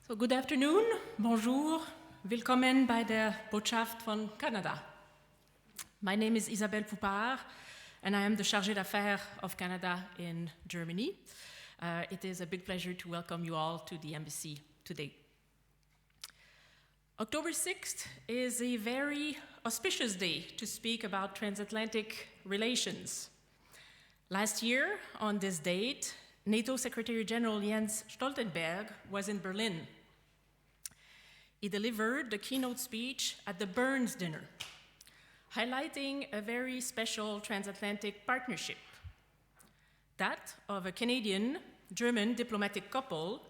So, good afternoon, bonjour, willkommen bei der Botschaft von Kanada. My name is Isabelle Poupart, and I am the Chargée d'Affaires of Canada in Germany. It is a big pleasure to welcome you all to the embassy today. October 6th is a very auspicious day to speak about transatlantic relations. Last year, on this date, NATO Secretary General Jens Stoltenberg was in Berlin. He delivered the keynote speech at the Bohrn dinner, highlighting a very special transatlantic partnership, that of a Canadian-German diplomatic couple,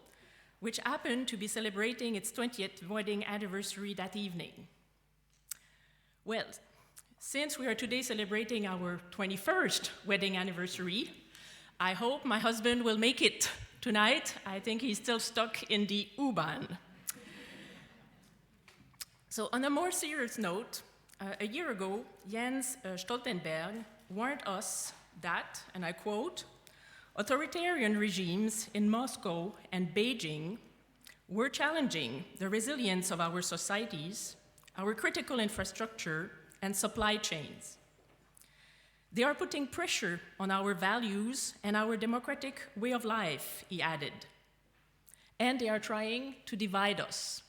which happened to be celebrating its 20th wedding anniversary that evening. Well, since we are today celebrating our 21st wedding anniversary, I hope my husband will make it tonight. I think he's still stuck in the U-Bahn. So on a more serious note, a year ago, Jens Stoltenberg warned us that, and I quote, authoritarian regimes in Moscow and Beijing were challenging the resilience of our societies, our critical infrastructure, and supply chains. They are putting pressure on our values and our democratic way of life, he added. And they are trying to divide us.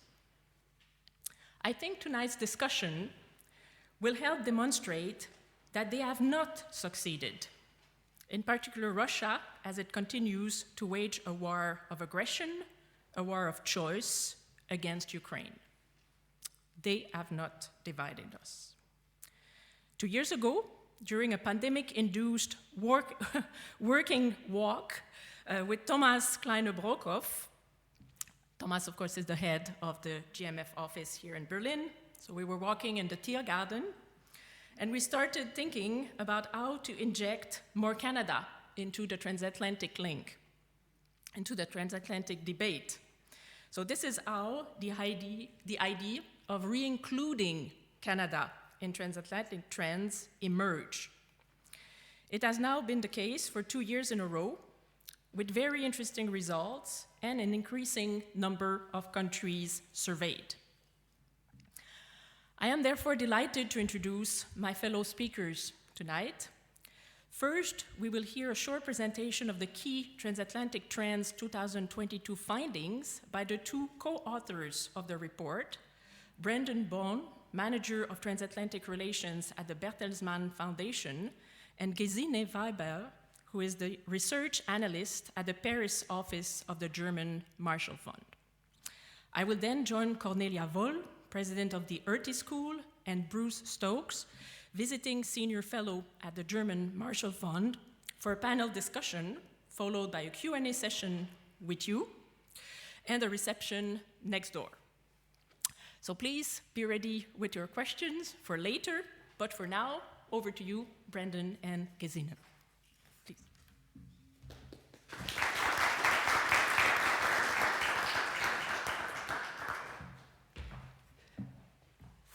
I think tonight's discussion will help demonstrate that they have not succeeded. In particular, Russia, as it continues to wage a war of aggression, a war of choice against Ukraine. They have not divided us. 2 years ago, during a pandemic-induced working walk with Thomas Kleine-Brockhoff. Thomas, of course, is the head of the GMF office here in Berlin. So we were walking in the Tiergarten, and we started thinking about how to inject more Canada into the transatlantic link, into the transatlantic debate. So this is how the idea of re-including Canada in transatlantic trends emerge. It has now been the case for 2 years in a row, with very interesting results and an increasing number of countries surveyed. I am therefore delighted to introduce my fellow speakers tonight. First, we will hear a short presentation of the key Transatlantic Trends 2022 findings by the two co-authors of the report, Brendan Bohrn, Manager of Transatlantic Relations at the Bertelsmann Foundation, and Gesine, who is the research analyst at the Paris office of the German Marshall Fund. I will then join Cornelia Woll, president of the Hertie School, and Bruce Stokes, visiting senior fellow at the German Marshall Fund, for a panel discussion, followed by a Q&A session with you, and a reception next door. So please be ready with your questions for later, but for now, over to you, Brendan and Gesine. Please.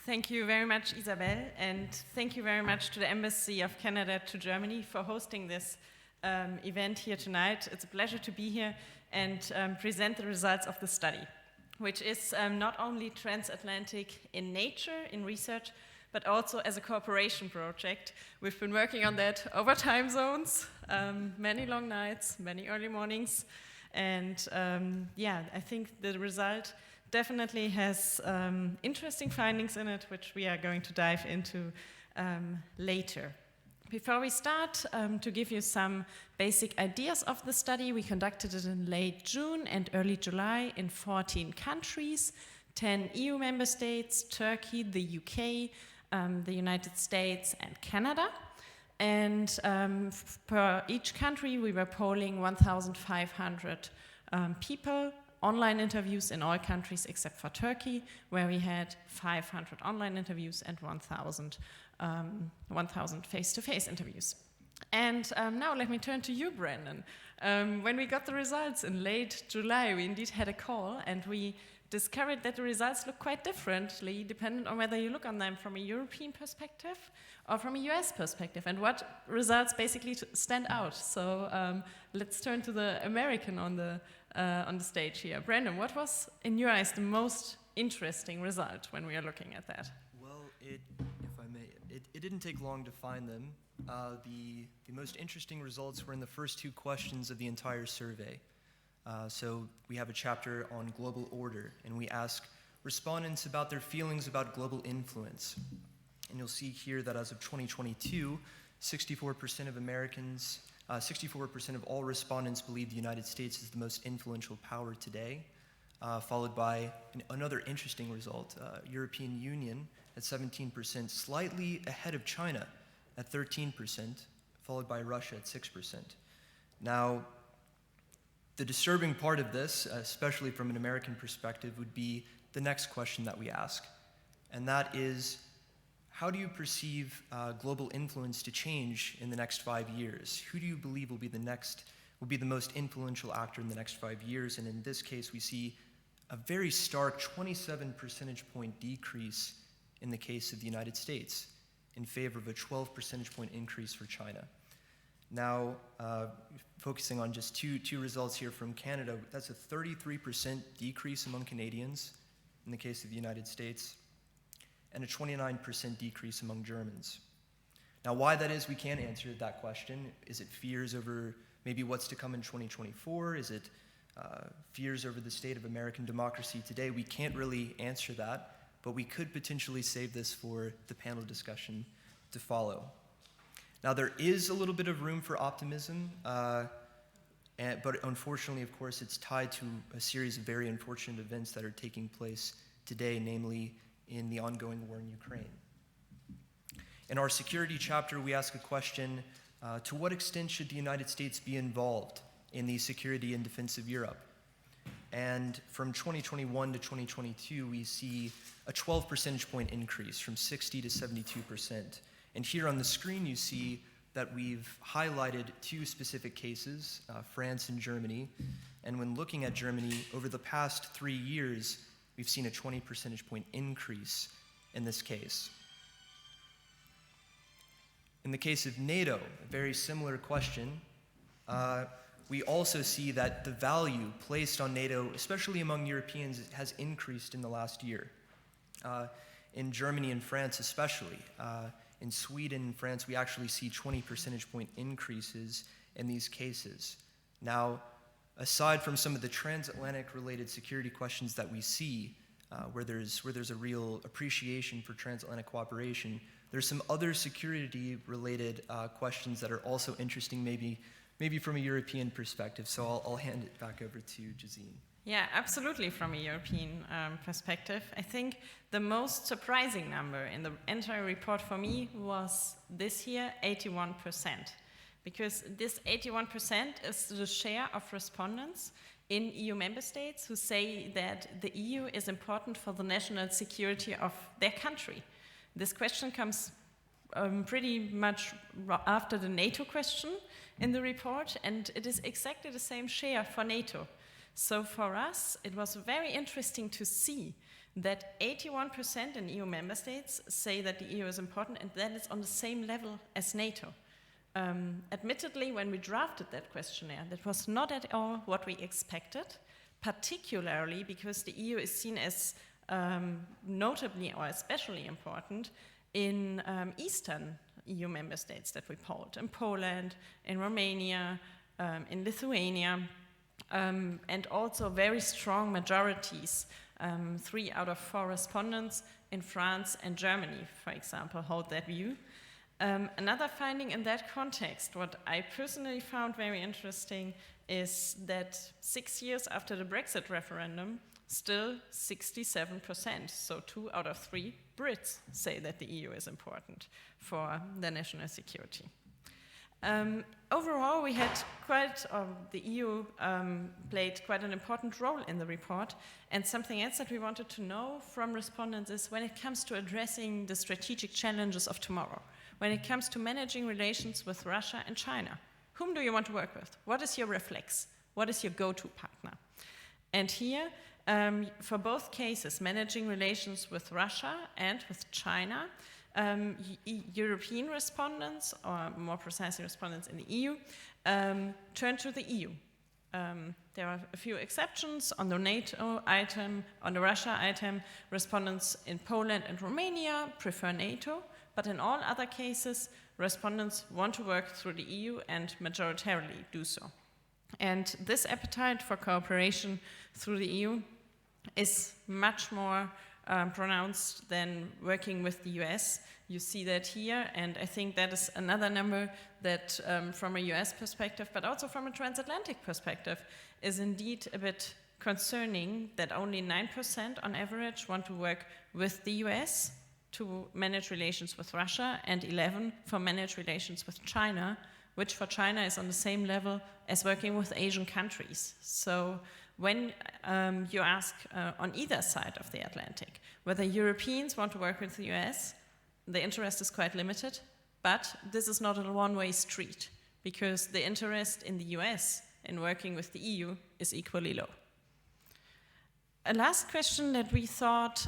Thank you very much, Isabelle, and thank you very much to the Embassy of Canada to Germany for hosting this event here tonight. It's a pleasure to be here and present the results of the study, which is not only transatlantic in nature, in research, but also as a cooperation project. We've been working on that over time zones, many long nights, many early mornings, and I think the result definitely has interesting findings in it, which we are going to dive into later. Before we start, to give you some basic ideas of the study, we conducted it in late June and early July in 14 countries, 10 EU member states, Turkey, the UK, the United States, and Canada. And per each country, we were polling 1,500 people, online interviews in all countries except for Turkey, where we had 500 online interviews and 1,000 face-to-face interviews. And now let me turn to you, Brandon. When we got the results in late July, we indeed had a call, and we discovered that the results look quite differently, depending on whether you look on them from a European perspective or from a US perspective, and what results basically stand out. So let's turn to the American on the stage here. Brandon, what was, in your eyes, the most interesting result when we are looking at that? Well, if I may, it didn't take long to find them. The most interesting results were in the first two questions of the entire survey. So we have a chapter on global order, and we ask respondents about their feelings about global influence. And you'll see here that as of 2022, 64% of Americans, 64% of all respondents believe the United States is the most influential power today, followed by another interesting result, European Union at 17%, slightly ahead of China at 13%, followed by Russia at 6%. Now, the disturbing part of this, especially from an American perspective, would be the next question that we ask, and that is, how do you perceive global influence to change in the next 5 years? Who do you believe will be the most influential actor in the next 5 years? And in this case, we see a very stark 27 percentage point decrease in the case of the United States, in favor of a 12 percentage point increase for China. Now, focusing on just two results here from Canada, that's a 33% decrease among Canadians in the case of the United States, and a 29% decrease among Germans. Now, why that is, we can't answer that question. Is it fears over maybe what's to come in 2024? Is it fears over the state of American democracy today? We can't really answer that, but we could potentially save this for the panel discussion to follow. Now, there is a little bit of room for optimism, but unfortunately, of course, it's tied to a series of very unfortunate events that are taking place today, namely in the ongoing war in Ukraine. In our security chapter, we ask a question, to what extent should the United States be involved in the security and defense of Europe? And from 2021 to 2022, we see a 12 percentage point increase from 60 to 72%. And here on the screen, you see that we've highlighted two specific cases, France and Germany. And when looking at Germany, over the past 3 years, we've seen a 20 percentage point increase in this case. In the case of NATO, a very similar question, we also see that the value placed on NATO, especially among Europeans, has increased in the last year. In Germany and France especially. In Sweden and France, we actually see 20 percentage point increases in these cases. Now, aside from some of the transatlantic related security questions that we see, where there's a real appreciation for transatlantic cooperation, there's some other security related questions that are also interesting, maybe from a European perspective. So I'll hand it back over to Gesine. Yeah, absolutely, from a European perspective. I think the most surprising number in the entire report for me was this year, 81%. Because this 81% is the share of respondents in EU member states who say that the EU is important for the national security of their country. This question comes pretty much after the NATO question in the report, and it is exactly the same share for NATO. So for us, it was very interesting to see that 81% in EU member states say that the EU is important, and that is on the same level as NATO. Admittedly, when we drafted that questionnaire, that was not at all what we expected, particularly because the EU is seen as notably or especially important in Eastern EU member states that we polled, in Poland, in Romania, in Lithuania, and also very strong majorities. 3 out of 4 respondents in France and Germany, for example, hold that view. Another finding in that context, what I personally found very interesting, is that 6 years after the Brexit referendum, still 67%, so 2 out of 3 Brits say that the EU is important for their national security. Overall, we had the EU played quite an important role in the report, and something else that we wanted to know from respondents is when it comes to addressing the strategic challenges of tomorrow. when it comes to managing relations with Russia and China? Whom do you want to work with? What is your reflex? What is your go-to partner? And here, for both cases, managing relations with Russia and with China, European respondents, or more precisely respondents in the EU, turn to the EU. There are a few exceptions. On the NATO item, on the Russia item, respondents in Poland and Romania prefer NATO, but in all other cases, respondents want to work through the EU and majoritarily do so. And this appetite for cooperation through the EU is much more pronounced than working with the US. You see that here, and I think that is another number that from a US perspective, but also from a transatlantic perspective, is indeed a bit concerning that only 9% on average want to work with the US to manage relations with Russia, and 11% for manage relations with China, which for China is on the same level as working with Asian countries. So when you ask on either side of the Atlantic whether Europeans want to work with the US, the interest is quite limited, but this is not a one-way street, because the interest in the US in working with the EU is equally low. A last question that we thought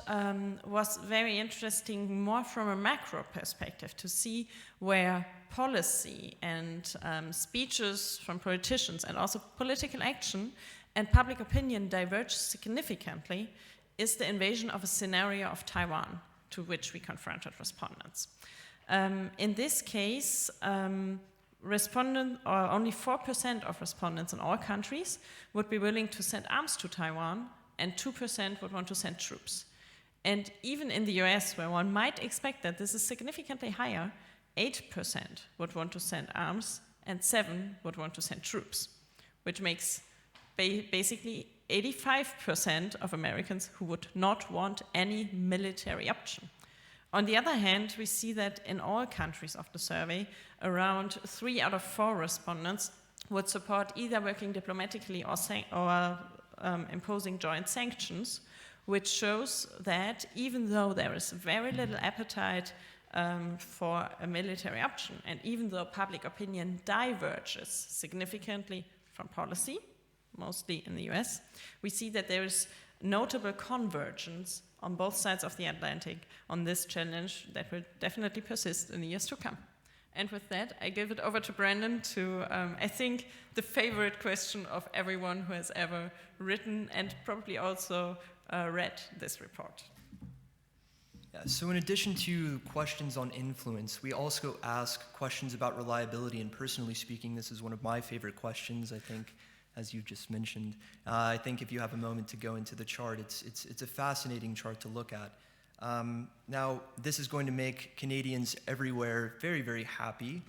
was very interesting, more from a macro perspective, to see where policy and speeches from politicians and also political action and public opinion diverge significantly, is the invasion of a scenario of Taiwan, to which we confronted respondents. In this case, only 4% of respondents in all countries would be willing to send arms to Taiwan, and 2% would want to send troops. And even in the US, where one might expect that this is significantly higher, 8% would want to send arms, and 7% would want to send troops, which makes basically 85% of Americans who would not want any military option. On the other hand, we see that in all countries of the survey, around 3 out of 4 respondents would support either working diplomatically or imposing joint sanctions, which shows that even though there is very little appetite for a military option, and even though public opinion diverges significantly from policy, mostly in the US, we see that there is notable convergence on both sides of the Atlantic on this challenge that will definitely persist in the years to come. And with that, I give it over to Brandon to, I think, the favorite question of everyone who has ever written and probably also read this report. Yeah, so in addition to questions on influence, we also ask questions about reliability, and personally speaking, this is one of my favorite questions, I think, as you just mentioned. I think if you have a moment to go into the chart, it's a fascinating chart to look at. Now, this is going to make Canadians everywhere very, very happy.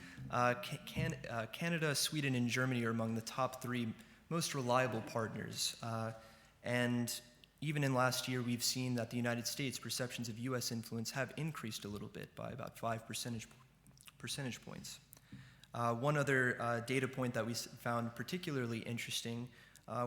Canada, Sweden, and Germany are among the top 3 most reliable partners. And even in last year, we've seen that the United States' perceptions of US influence have increased a little bit by about 5 percentage points. One other data point that we found particularly interesting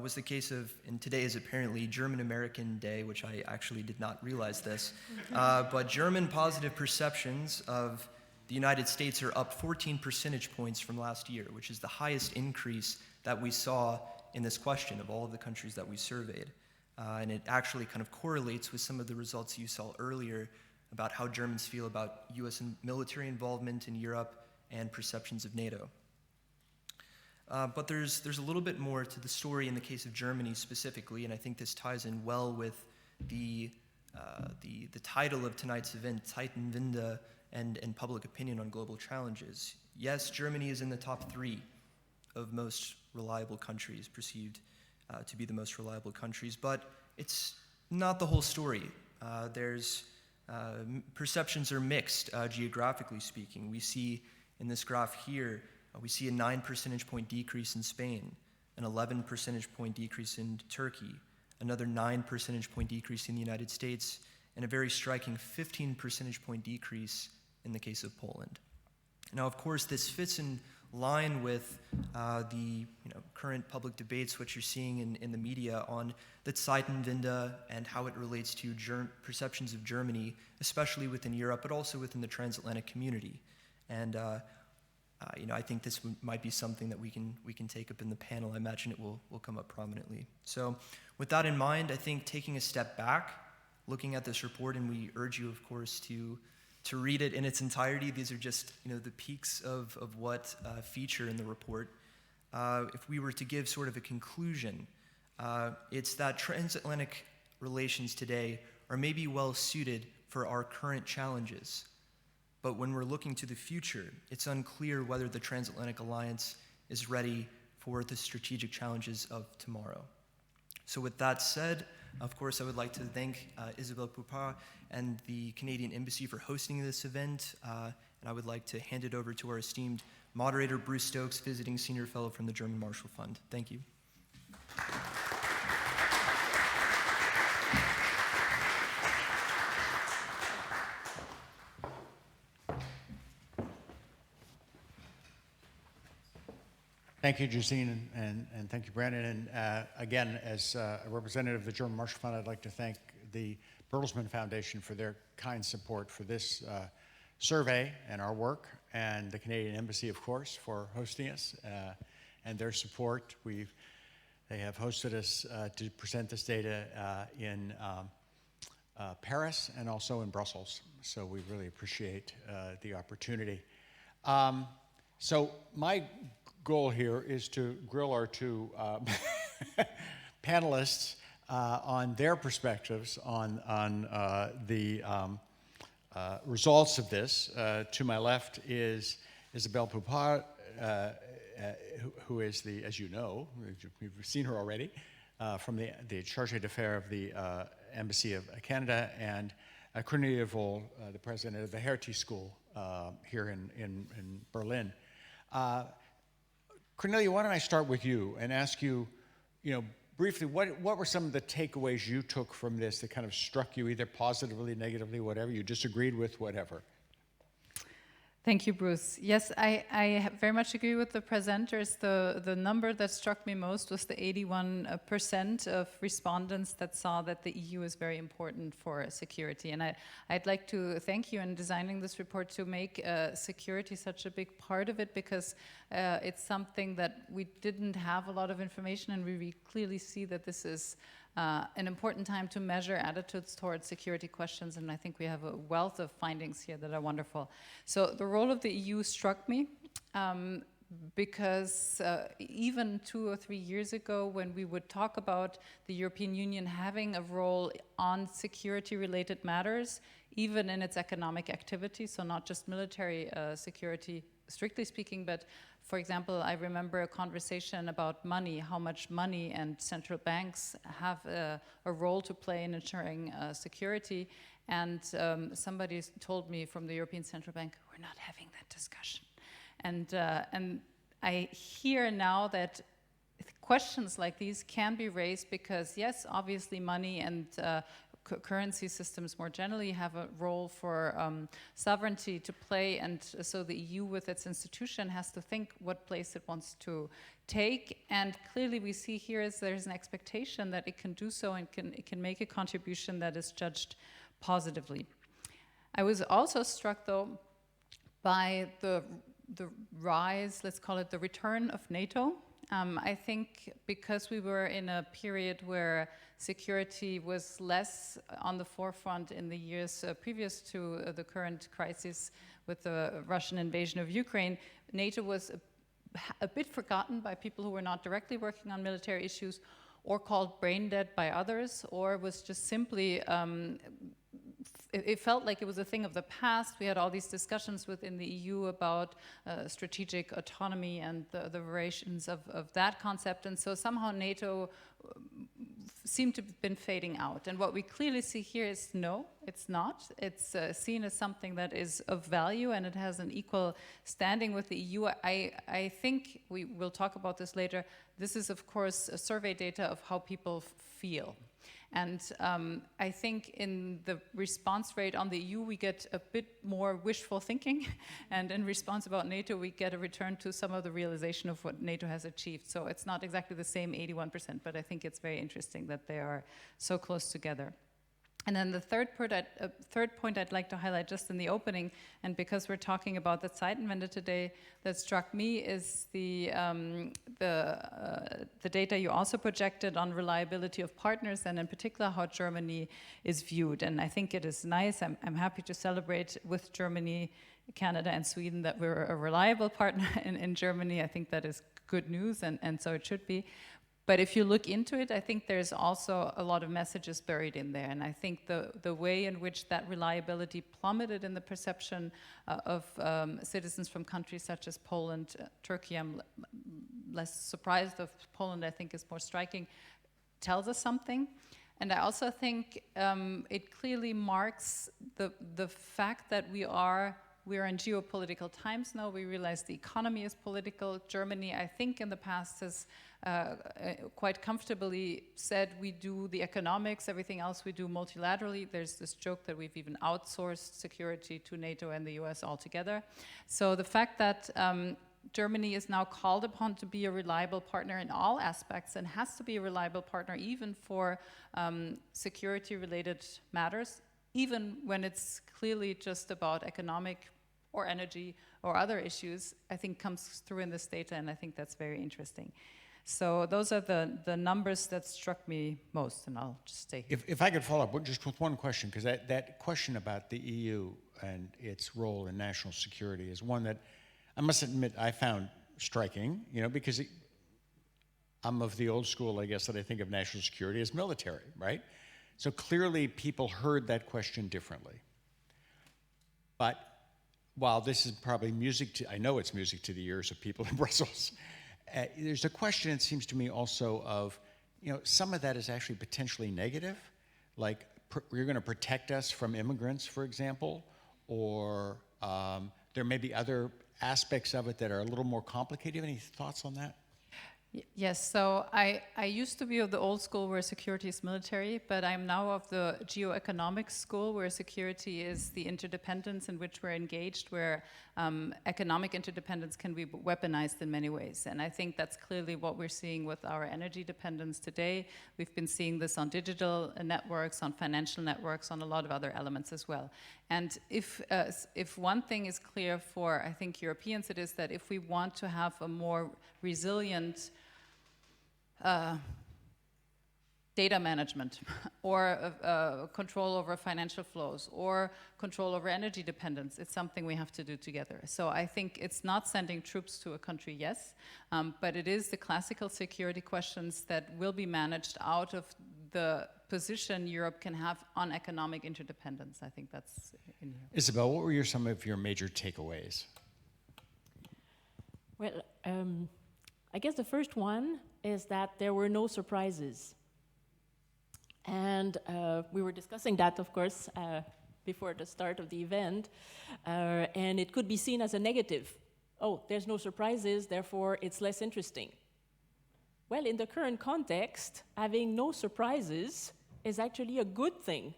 was the case of, and today is apparently German-American Day, which I actually did not realize this, but German positive perceptions of the United States are up 14 percentage points from last year, which is the highest increase that we saw in this question of all of the countries that we surveyed. And it actually kind of correlates with some of the results you saw earlier about how Germans feel about US military involvement in Europe and perceptions of NATO. But there's a little bit more to the story in the case of Germany specifically, and I think this ties in well with the title of tonight's event, Zeitenwende and public opinion on global challenges. Yes, Germany is in the top 3 of most reliable countries, perceived to be the most reliable countries, but it's not the whole story. Perceptions are mixed, geographically speaking. We see in this graph here, we see a 9 percentage point decrease in Spain, an 11 percentage point decrease in Turkey, another 9 percentage point decrease in the United States, and a very striking 15 percentage point decrease in the case of Poland. Now, of course, this fits in line with the current public debates, which you're seeing in the media on the Zeitenwende and how it relates to perceptions of Germany, especially within Europe, but also within the transatlantic community. And I think this might be something that we can take up in the panel. I imagine it will come up prominently. So with that in mind, I think taking a step back, looking at this report, and we urge you, of course, to read it in its entirety. These are just the peaks of what feature in the report. If we were to give sort of a conclusion, it's that transatlantic relations today are maybe well suited for our current challenges. But when we're looking to the future, it's unclear whether the transatlantic alliance is ready for the strategic challenges of tomorrow. So with that said, of course, I would like to thank Isabelle Poupart and the Canadian Embassy for hosting this event, and I would like to hand it over to our esteemed moderator, Bruce Stokes, visiting senior fellow from the German Marshall Fund. Thank you. Thank you, Gesine, and thank you, Brandon. And again, as a representative of the German Marshall Fund, I'd like to thank the Bertelsmann Foundation for their kind support for this survey and our work, and the Canadian Embassy, of course, for hosting us and their support. They have hosted us to present this data in Paris and also in Brussels, so we really appreciate the opportunity. So my goal here is to grill our two panelists on their perspectives on the results of this. To my left is Isabelle Poupart, who is the, as you know, we've seen her already, from the Chargée d'Affaires of the Embassy of Canada, and Cornelia Woll, the president of the Hertie School here in Berlin. Cornelia, why don't I start with you and ask you, briefly, what were some of the takeaways you took from this that kind of struck you, either positively, negatively, whatever, you disagreed with, whatever? Thank you, Bruce. Yes, I very much agree with the presenters. The number that struck me most was the 81% of respondents that saw that the EU is very important for security. And I'd like to thank you in designing this report to make security such a big part of it, because it's something that we didn't have a lot of information, and we clearly see that this is an important time to measure attitudes towards security questions, and I think we have a wealth of findings here that are wonderful. So the role of the EU struck me because even 2 or 3 years ago, when we would talk about the European Union having a role on security-related matters, even in its economic activity, so not just military security, strictly speaking, but for example, I remember a conversation about money, how much money and central banks have a role to play in ensuring security. And somebody told me from the European Central Bank, we're not having that discussion. And I hear now that questions like these can be raised because, yes, obviously money and currency systems more generally have a role for sovereignty to play, and so the EU with its institution has to think what place it wants to take, and clearly we see here is there's an expectation that it can do so and it can make a contribution that is judged positively. I was also struck though by the rise, let's call it the return of NATO. I think because we were in a period where security was less on the forefront in the years previous to the current crisis with the Russian invasion of Ukraine, NATO was a bit forgotten by people who were not directly working on military issues, or called brain dead by others, or was just simply it felt like it was a thing of the past. We had all these discussions within the EU about strategic autonomy and the variations of that concept, and so somehow NATO seemed to have been fading out. And what we clearly see here is no, it's not. It's seen as something that is of value, and it has an equal standing with the EU. I think we will talk about this later. This is, of course, a survey data of how people feel. And I think in the response rate on the EU, we get a bit more wishful thinking. And in response about NATO, we get a return to some of the realization of what NATO has achieved. So it's not exactly the same 81%, but I think it's very interesting that they are so close together. And then the third point I'd like to highlight just in the opening, and because we're talking about the Zeitenwende today, that struck me is the data you also projected on reliability of partners, and in particular how Germany is viewed. And I think it is nice. I'm happy to celebrate with Germany, Canada, and Sweden that we're a reliable partner in Germany. I think that is good news, and so it should be. But if you look into it, I think there's also a lot of messages buried in there. And I think the way in which that reliability plummeted in the perception of citizens from countries such as Poland, Turkey, I'm less surprised of Poland, I think is more striking, tells us something. And I also think it clearly marks the fact that we're in geopolitical times now. We realize the economy is political. Germany, I think, in the past has quite comfortably said we do the economics, everything else we do multilaterally. There's this joke that we've even outsourced security to NATO and the US altogether. So the fact that Germany is now called upon to be a reliable partner in all aspects and has to be a reliable partner even for security-related matters, even when it's clearly just about economic or energy or other issues, I think comes through in this data, and I think that's very interesting. So those are the numbers that struck me most, and I'll just stay here. If I could follow up just with one question, because that question about the EU and its role in national security is one that I must admit I found striking, because I'm of the old school, I guess, that I think of national security as military, right? So clearly people heard that question differently. But while this is probably I know it's music to the ears of people in Brussels, there's a question, it seems to me, also of, some of that is actually potentially negative, like you're going to protect us from immigrants, for example, or there may be other aspects of it that are a little more complicated. Any thoughts on that? Yes, so I used to be of the old school where security is military, but I'm now of the geoeconomics school where security is the interdependence in which we're engaged, where economic interdependence can be weaponized in many ways. And I think that's clearly what we're seeing with our energy dependence today. We've been seeing this on digital networks, on financial networks, on a lot of other elements as well. And if one thing is clear for, I think, Europeans, it is that if we want to have a more resilient data management or control over financial flows or control over energy dependence, it's something we have to do together. So I think it's not sending troops to a country, yes, but it is the classical security questions that will be managed out of the position Europe can have on economic interdependence. I think that's in here. Isabelle, what were some of your major takeaways? Well, I guess the first one is that there were no surprises. And we were discussing that, of course, before the start of the event. And it could be seen as a negative. Oh, there's no surprises, therefore it's less interesting. Well, in the current context, having no surprises is actually a good thing.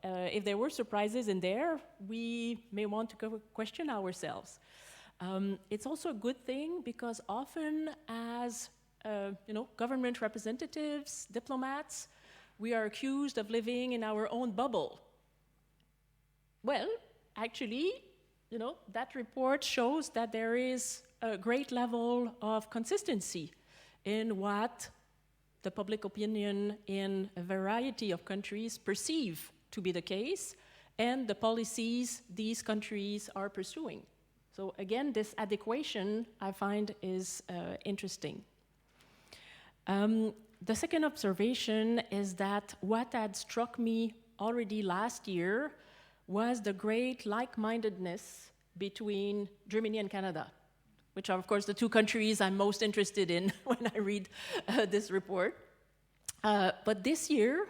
If there were surprises in there, we may want to question ourselves. It's also a good thing because often as government representatives, diplomats, we are accused of living in our own bubble. Well, actually, that report shows that there is a great level of consistency in what the public opinion in a variety of countries perceive to be the case and the policies these countries are pursuing. So again, this adequation I find is interesting. The second observation is that what had struck me already last year was the great like-mindedness between Germany and Canada, which are, of course, the two countries I'm most interested in when I read this report. But this year,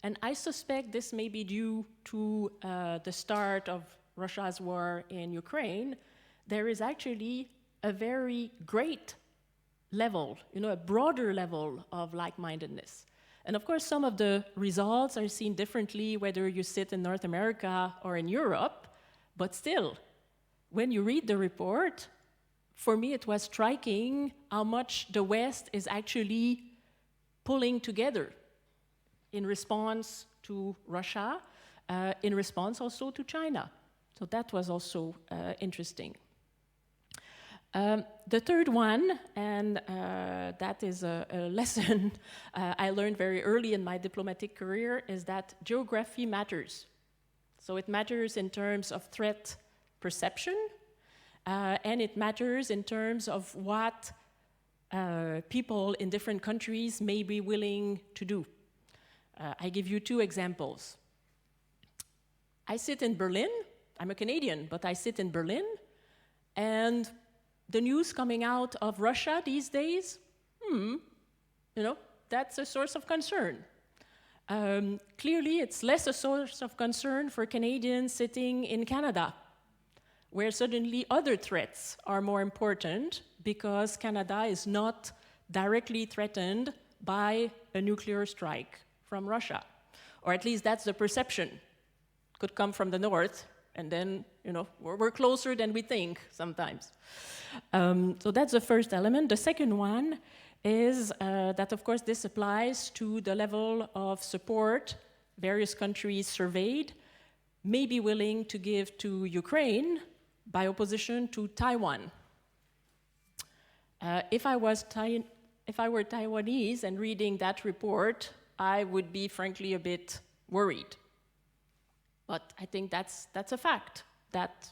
and I suspect this may be due to the start of Russia's war in Ukraine, there is actually a very great level, a broader level of like-mindedness. And of course, some of the results are seen differently whether you sit in North America or in Europe, but still, when you read the report, for me it was striking how much the West is actually pulling together in response to Russia, in response also to China. So that was also interesting. The third one, and that is a lesson I learned very early in my diplomatic career, is that geography matters. So it matters in terms of threat perception, and it matters in terms of what people in different countries may be willing to do. I give you two examples. I sit in Berlin. I'm a Canadian, but I sit in Berlin, and the news coming out of Russia these days, that's a source of concern. Clearly, it's less a source of concern for Canadians sitting in Canada, where suddenly other threats are more important because Canada is not directly threatened by a nuclear strike from Russia. Or at least that's the perception. Could come from the north, and then, we're closer than we think sometimes. So that's the first element. The second one is that, of course, this applies to the level of support various countries surveyed may be willing to give to Ukraine by opposition to Taiwan. If I were Taiwanese and reading that report, I would be frankly a bit worried. But I think that's a fact, that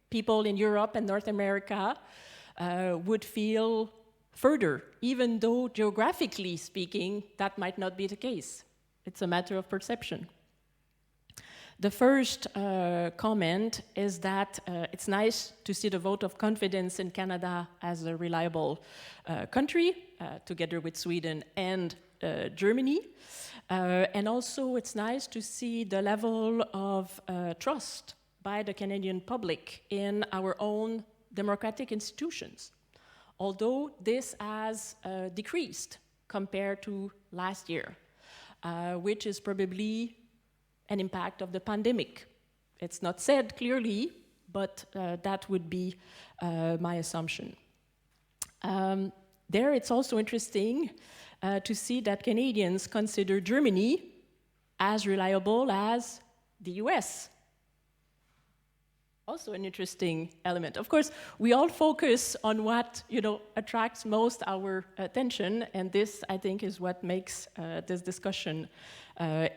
people in Europe and North America would feel further, even though geographically speaking, that might not be the case. It's a matter of perception. The first comment is that it's nice to see the vote of confidence in Canada as a reliable country, together with Sweden and Germany. And also it's nice to see the level of trust by the Canadian public in our own democratic institutions, although this has decreased compared to last year, which is probably an impact of the pandemic. It's not said clearly, but that would be my assumption. There it's also interesting to see that Canadians consider Germany as reliable as the US. Also an interesting element. Of course, we all focus on what attracts most our attention, and this, I think, is what makes this discussion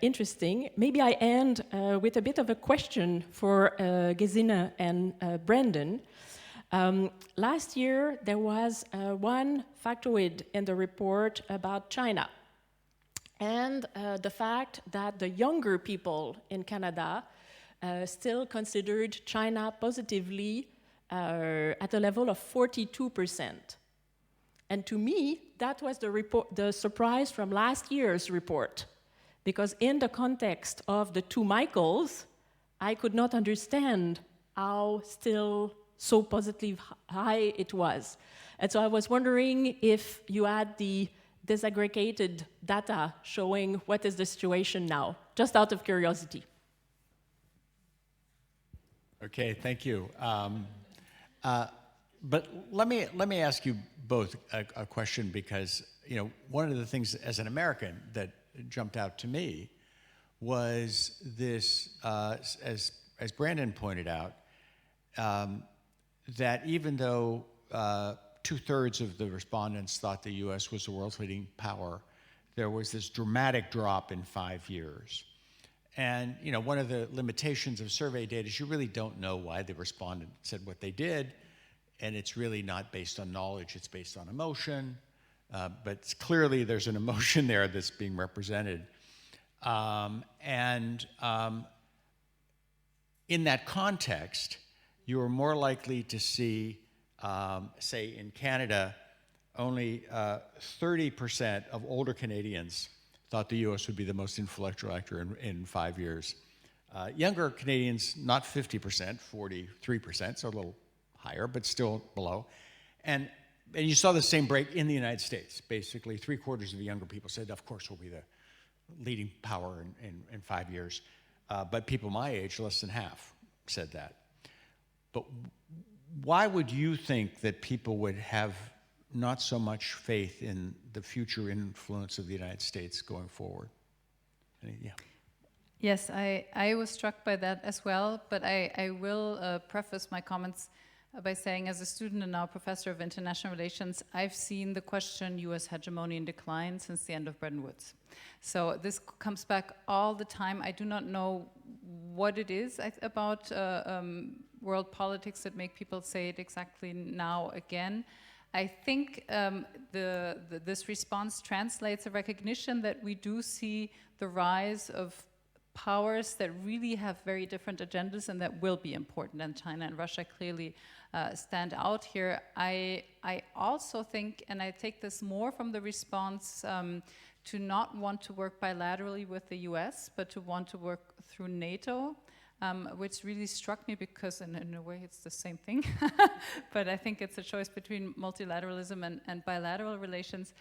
interesting. Maybe I end with a bit of a question for Gesine and Brandon. Last year, there was one factoid in the report about China, and the fact that the younger people in Canada still considered China positively at a level of 42%. And to me, that was the surprise from last year's report, because in the context of the two Michaels, I could not understand how still so positively high it was. And so I was wondering if you had the disaggregated data showing what is the situation now, just out of curiosity. Okay, thank you. But let me ask you both a question, because one of the things as an American that jumped out to me was this, as Brandon pointed out, that even though 2/3 of the respondents thought the U.S. was the world's leading power, there was this dramatic drop in 5 years. And one of the limitations of survey data is you really don't know why the respondent said what they did, and it's really not based on knowledge, it's based on emotion. But clearly there's an emotion there that's being represented. In that context, you are more likely to see, say in Canada, only 30% of older Canadians thought the U.S. would be the most influential actor in 5 years. Younger Canadians, not 50%, 43%, so a little higher, but still below. And you saw the same break in the United States. Basically, 3/4 of the younger people said, of course, we'll be the leading power in 5 years. But people my age, less than half, said that. But why would you think that people would have not so much faith in the future influence of the United States going forward? Yeah. Yes, I was struck by that as well, but I will preface my comments by saying, as a student and now professor of international relations, I've seen the question US hegemony in decline since the end of Bretton Woods. So this comes back all the time. I do not know what it is about world politics that make people say it exactly now again. I think this response translates a recognition that we do see the rise of powers that really have very different agendas and that will be important, and China and Russia clearly stand out here. I also think, and I take this more from the response to not want to work bilaterally with the US, but to want to work through NATO, which really struck me because in a way it's the same thing, but I think it's a choice between multilateralism and bilateral relations.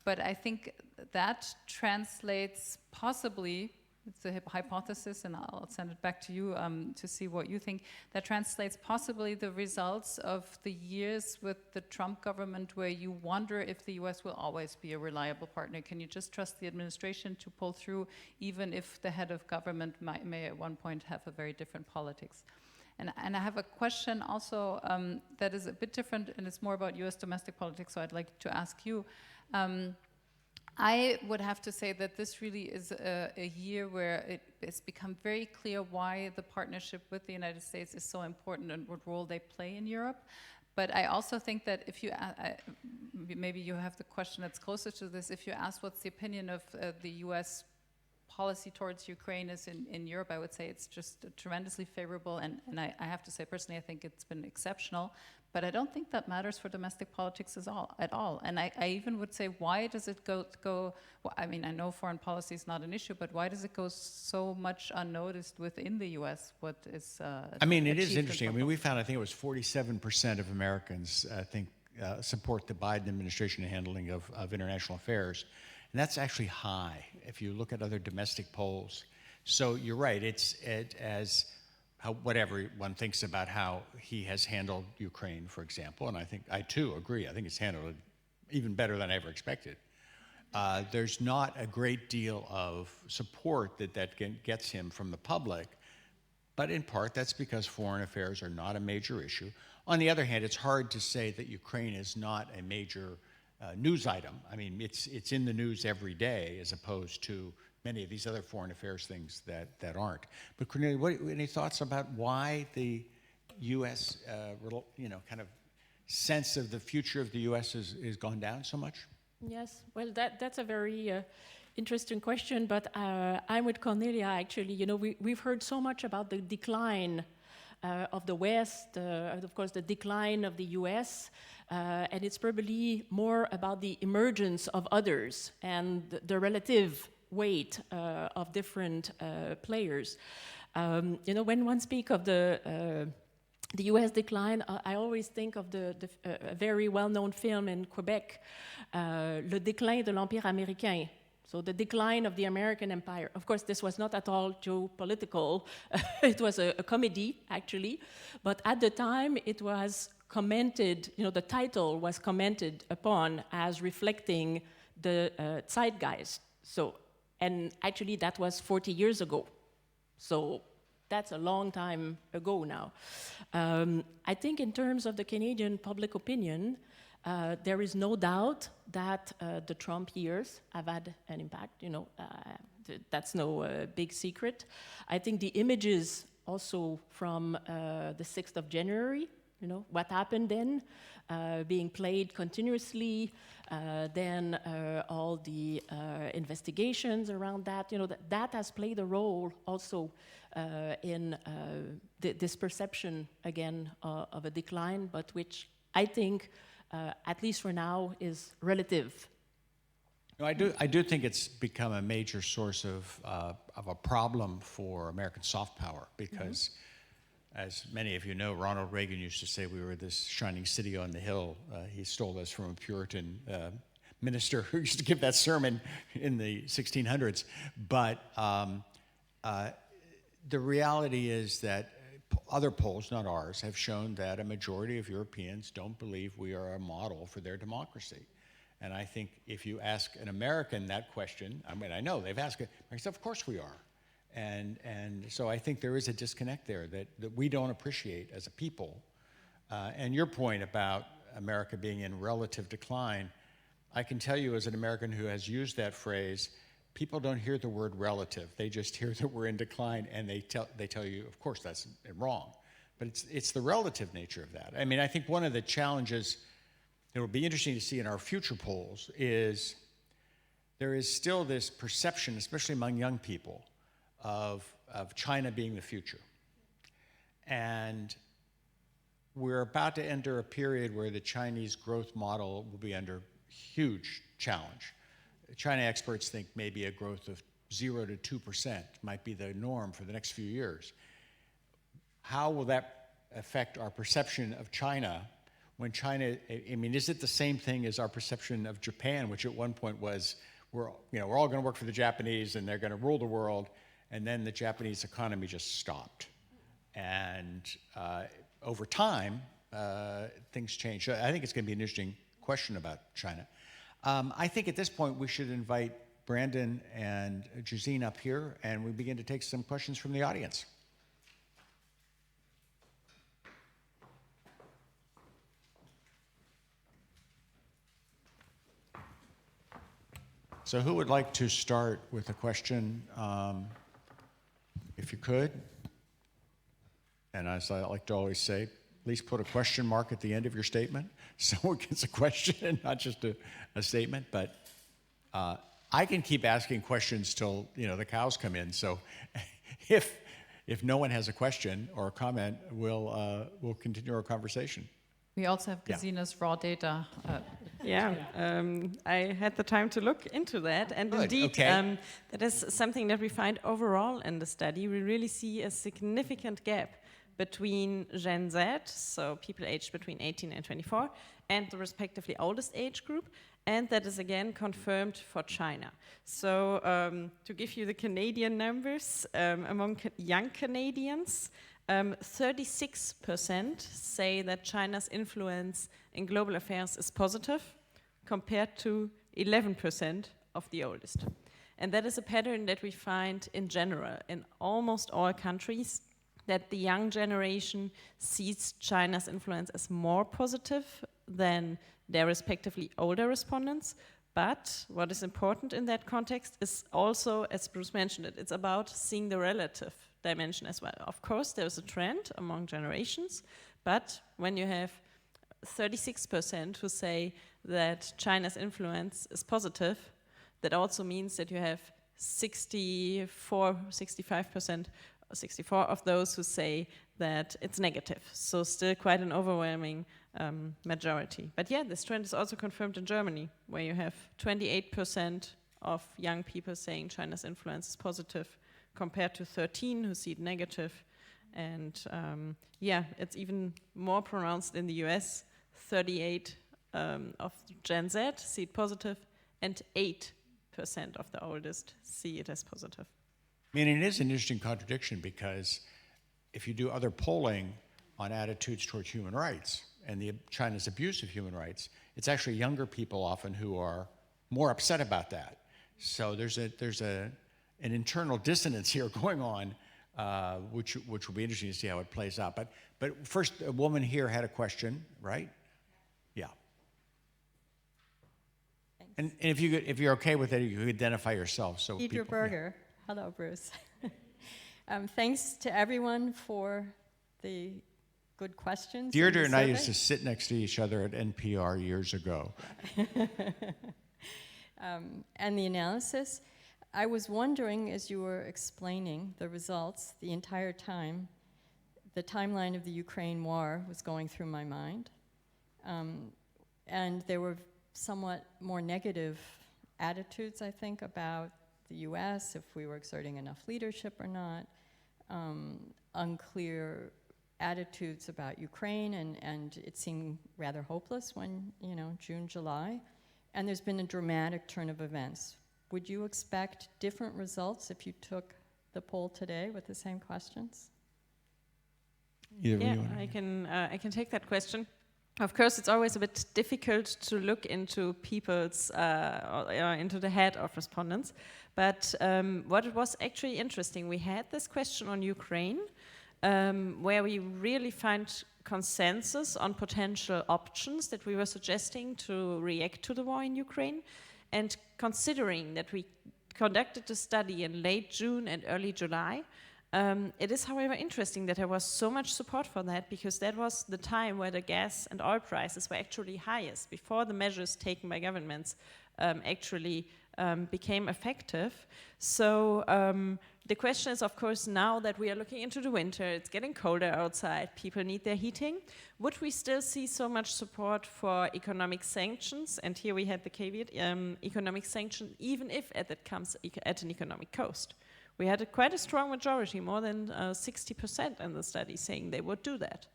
But I think that translates possibly, it's a hypothesis, and I'll send it back to you to see what you think. That translates possibly the results of the years with the Trump government, where you wonder if the US will always be a reliable partner. Can you just trust the administration to pull through, even if the head of government may at one point have a very different politics? And I have a question also that is a bit different, and it's more about US domestic politics, so I'd like to ask you. I would have to say that this really is a year where it's become very clear why the partnership with the United States is so important and what role they play in Europe. But I also think that if you, maybe you have the question that's closer to this, if you ask what's the opinion of the US policy towards Ukraine is in Europe, I would say it's just tremendously favorable, and I have to say personally I think it's been exceptional, but I don't think that matters for domestic politics at all. And I even would say, why does it go well, I mean, I know foreign policy is not an issue, but why does it go so much unnoticed within the US? What is I mean, it is interesting. I mean, we found, I think it was 47% of Americans support the Biden administration handling of international affairs. And that's actually high if you look at other domestic polls. So you're right, as what everyone thinks about how he has handled Ukraine, for example, and I too agree, I think it's handled it even better than I ever expected. There's not a great deal of support that gets him from the public, but in part that's because foreign affairs are not a major issue. On the other hand, it's hard to say that Ukraine is not a major news item. I mean, it's in the news every day as opposed to many of these other foreign affairs things that aren't. But Cornelia, any thoughts about why the U.S. kind of sense of the future of the U.S. has gone down so much? Yes, well, that's a very interesting question, but I'm with Cornelia, actually. You know, we've heard so much about the decline of the West, of course, the decline of the U.S., and it's probably more about the emergence of others and the relative weight of different players. You know, when one speaks of the U.S. decline, I always think of the very well-known film in Quebec, Le déclin de l'Empire américain. So the decline of the American empire. Of course, this was not at all geopolitical. It was a comedy, actually. But at the time, it was commented, you know, the title was commented upon as reflecting the zeitgeist. So, and actually that was 40 years ago. So that's a long time ago now. I think in terms of the Canadian public opinion, there is no doubt that the Trump years have had an impact, you know, that's no big secret. I think the images also from the 6th of January, you know, what happened then, being played continuously, then all the investigations around that, you know, that has played a role also in this perception, again, of a decline, but which I think, at least for now, is relative. No, I do think it's become a major source of a problem for American soft power because, as many of you know, Ronald Reagan used to say we were this shining city on the hill. He stole this from a Puritan minister who used to give that sermon in the 1600s. But the reality is that other polls, not ours, have shown that a majority of Europeans don't believe we are a model for their democracy. And I think if you ask an American that question, I mean, I know they've asked it, I said, of course we are. And so I think there is a disconnect there that we don't appreciate as a people. And your point about America being in relative decline, I can tell you as an American who has used that phrase, people don't hear the word relative. They just hear that we're in decline, and they tell you, of course, that's wrong. But it's the relative nature of that. I mean, I think one of the challenges that will be interesting to see in our future polls is there is still this perception, especially among young people, of China being the future. And we're about to enter a period where the Chinese growth model will be under huge challenge. China experts think maybe a growth of 0 to 2% might be the norm for the next few years. How will that affect our perception of China when China, I mean, is it the same thing as our perception of Japan, which at one point was, we're all going to work for the Japanese and they're going to rule the world, and then the Japanese economy just stopped. And over time, things change. So I think it's going to be an interesting question about China. I think at this point we should invite Brandon and Gesine up here, and we begin to take some questions from the audience. So who would like to start with a question, if you could? And as I like to always say, please put a question mark at the end of your statement so it gets a question and not just a statement. But I can keep asking questions till the cows come in. So if no one has a question or a comment, we'll continue our conversation. We also have Gesine's raw data. I had the time to look into that, and Good, indeed, okay. that is something that we find overall in the study. We really see a significant gap between Gen Z, so people aged between 18 and 24, and the respectively oldest age group, and that is again confirmed for China. So to give you the Canadian numbers, among young Canadians, 36% say that China's influence in global affairs is positive, compared to 11% of the oldest. And that is a pattern that we find in general in almost all countries, that the young generation sees China's influence as more positive than their respectively older respondents. But what is important in that context is also, as Bruce mentioned it, it's about seeing the relative dimension as well. Of course, there's a trend among generations, but when you have 36% who say that China's influence is positive, that also means that you have 65% or 64 of those who say that it's negative. So still quite an overwhelming majority. But yeah, this trend is also confirmed in Germany, where you have 28% of young people saying China's influence is positive, compared to 13 who see it negative. And it's even more pronounced in the US. 38 of Gen Z see it positive, and 8% of the oldest see it as positive. I mean, it is an interesting contradiction, because if you do other polling on attitudes towards human rights and China's abuse of human rights, it's actually younger people often who are more upset about that. So there's an internal dissonance here going on, which will be interesting to see how it plays out. But first, a woman here had a question, right? Yeah. And if you're okay with it, you can identify yourself. So Deirdre Berger. Yeah. Hello, Bruce. Thanks to everyone for the good questions. Deirdre and I used to sit next to each other at NPR years ago. And the analysis. I was wondering, as you were explaining the results the entire time, the timeline of the Ukraine war was going through my mind. And there were somewhat more negative attitudes, I think, about the US, if we were exerting enough leadership or not, unclear attitudes about Ukraine, and it seemed rather hopeless when, June, July. And there's been a dramatic turn of events. Would you expect different results if you took the poll today with the same questions? I can take that question. Of course, it's always a bit difficult to look into people's, into the head of respondents. But what was actually interesting, we had this question on Ukraine, where we really find consensus on potential options that we were suggesting to react to the war in Ukraine. And considering that we conducted the study in late June and early July, it is, however, interesting that there was so much support for that, because that was the time where the gas and oil prices were actually highest, before the measures taken by governments actually became effective. So the question is, of course, now that we are looking into the winter, it's getting colder outside, people need their heating, would we still see so much support for economic sanctions? And here we had the caveat, economic sanctions, even if that comes at an economic cost. We had quite a strong majority, more than 60% in the study, saying they would do that.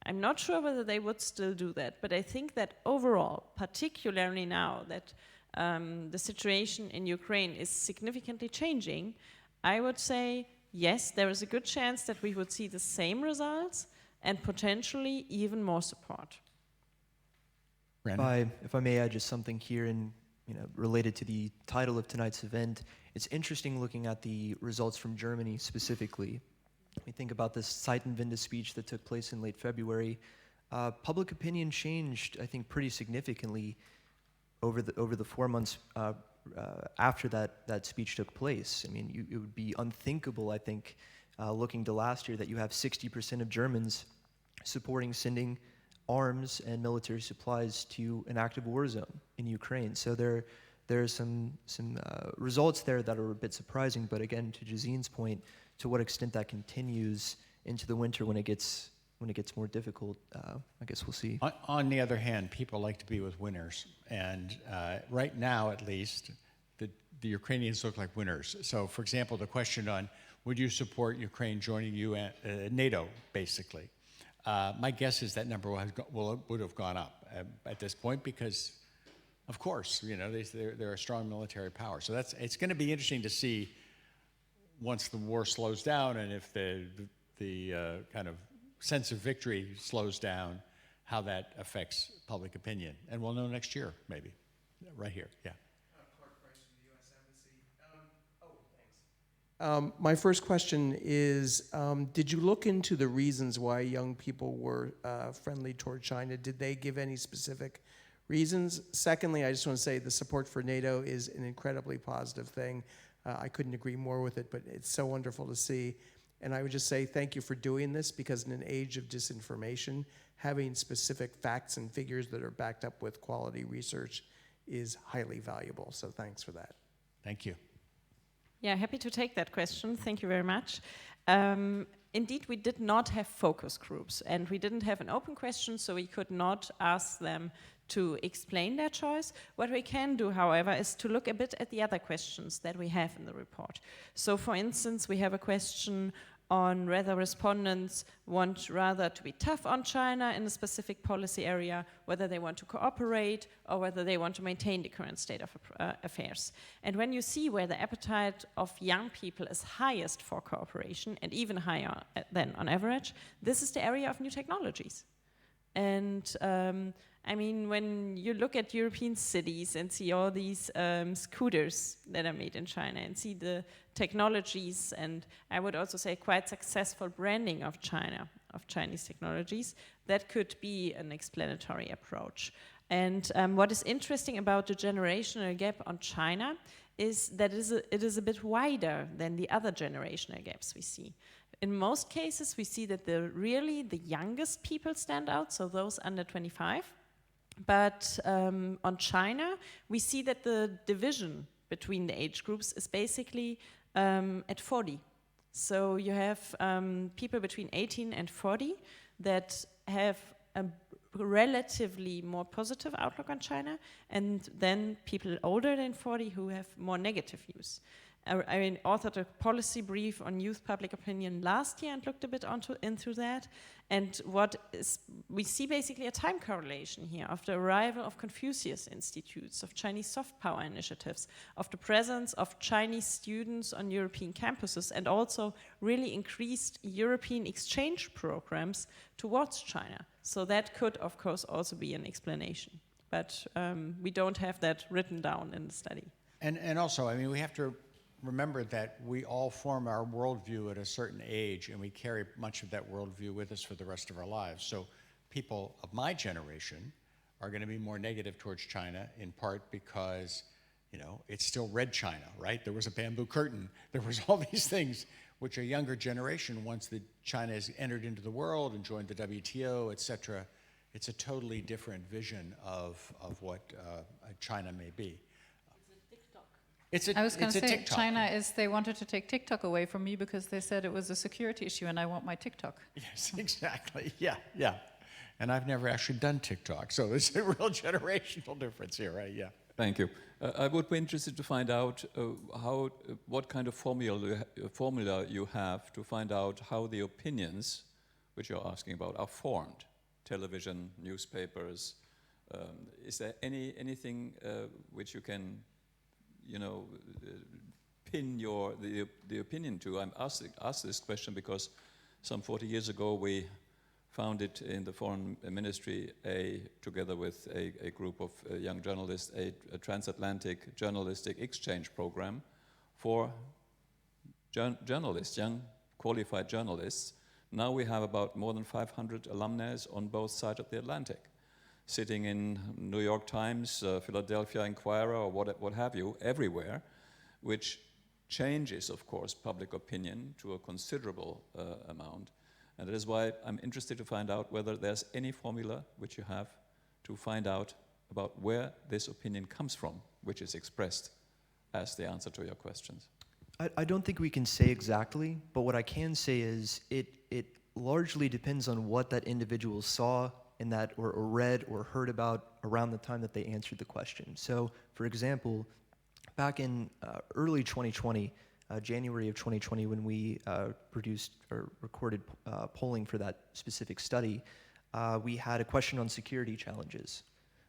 I'm not sure whether they would still do that, but I think that overall, particularly now that the situation in Ukraine is significantly changing, I would say, yes, there is a good chance that we would see the same results and potentially even more support. If I may add just something here, and related to the title of tonight's event, it's interesting looking at the results from Germany specifically. We think about this Zeitenwende speech that took place in late February. Public opinion changed, I think, pretty significantly over the 4 months after that speech took place. I mean, it would be unthinkable, I think, looking to last year, that you have 60% of Germans supporting sending arms and military supplies to an active war zone in Ukraine. So there are some results there that are a bit surprising. But again, to Gesine's point, to what extent that continues into the winter when it gets more difficult, I guess we'll see. On the other hand, people like to be with winners, and right now, at least, the Ukrainians look like winners. So, for example, the question on would you support Ukraine joining NATO, basically. My guess is that number would have gone up at this point, because, of course, they're a strong military power. So it's going to be interesting to see once the war slows down, and if the kind of sense of victory slows down, how that affects public opinion. And we'll know next year, maybe, right here. Yeah. Clark Price from the U.S. Embassy. Thanks. My first question is, did you look into the reasons why young people were friendly toward China? Did they give any specific reasons? Secondly, I just want to say the support for NATO is an incredibly positive thing. I couldn't agree more with it, but it's so wonderful to see. And I would just say thank you for doing this, because in an age of disinformation, having specific facts and figures that are backed up with quality research is highly valuable. So thanks for that. Thank you. Yeah, happy to take that question. Thank you very much. Indeed, we did not have focus groups, and we didn't have an open question, so we could not ask them to explain their choice. What we can do, however, is to look a bit at the other questions that we have in the report. So, for instance, we have a question on whether respondents want rather to be tough on China in a specific policy area, whether they want to cooperate, or whether they want to maintain the current state of affairs. And when you see where the appetite of young people is highest for cooperation, and even higher than on average, this is the area of new technologies. And I mean, when you look at European cities and see all these scooters that are made in China, and see the technologies, and I would also say quite successful branding of China, of Chinese technologies, that could be an explanatory approach. And what is interesting about the generational gap on China is that it is a bit wider than the other generational gaps we see. In most cases, we see that the youngest people stand out, so those under 25. But on China, we see that the division between the age groups is basically at 40. So you have people between 18 and 40 that have a relatively more positive outlook on China, and then people older than 40 who have more negative views. I authored a policy brief on youth public opinion last year and looked a bit into that. And we see basically a time correlation here of the arrival of Confucius institutes, of Chinese soft power initiatives, of the presence of Chinese students on European campuses, and also really increased European exchange programs towards China. So that could, of course, also be an explanation. But we don't have that written down in the study. And also, I mean, we have to remember that we all form our worldview at a certain age, and we carry much of that worldview with us for the rest of our lives. So people of my generation are going to be more negative towards China, in part because, you know, it's still red China, right? There was a bamboo curtain. There was all these things which a younger generation, once China has entered into the world and joined the WTO, et cetera, it's a totally different vision of what China may be. I was going to say, TikTok. China they wanted to take TikTok away from me because they said it was a security issue and I want my TikTok. Yes, exactly. Yeah. And I've never actually done TikTok, so there's a real generational difference here, right? Yeah. Thank you. I would be interested to find out what kind of formula you have to find out how the opinions, which you're asking about, are formed. Television, newspapers. Is there anything which you can, pin the opinion to? I'm asked this question because some 40 years ago we founded in the Foreign Ministry, together with a group of young journalists, a transatlantic journalistic exchange program for journalists, young qualified journalists. Now we have about more than 500 alumni on both sides of the Atlantic, sitting in New York Times, Philadelphia Inquirer, or what have you, everywhere, which changes, of course, public opinion to a considerable amount. And that is why I'm interested to find out whether there's any formula which you have to find out about where this opinion comes from, which is expressed as the answer to your questions. I don't think we can say exactly, but what I can say is it largely depends on what that individual saw in that or read or heard about around the time that they answered the question. So, for example, back in early 2020, January of 2020, when we produced or recorded polling for that specific study, we had a question on security challenges.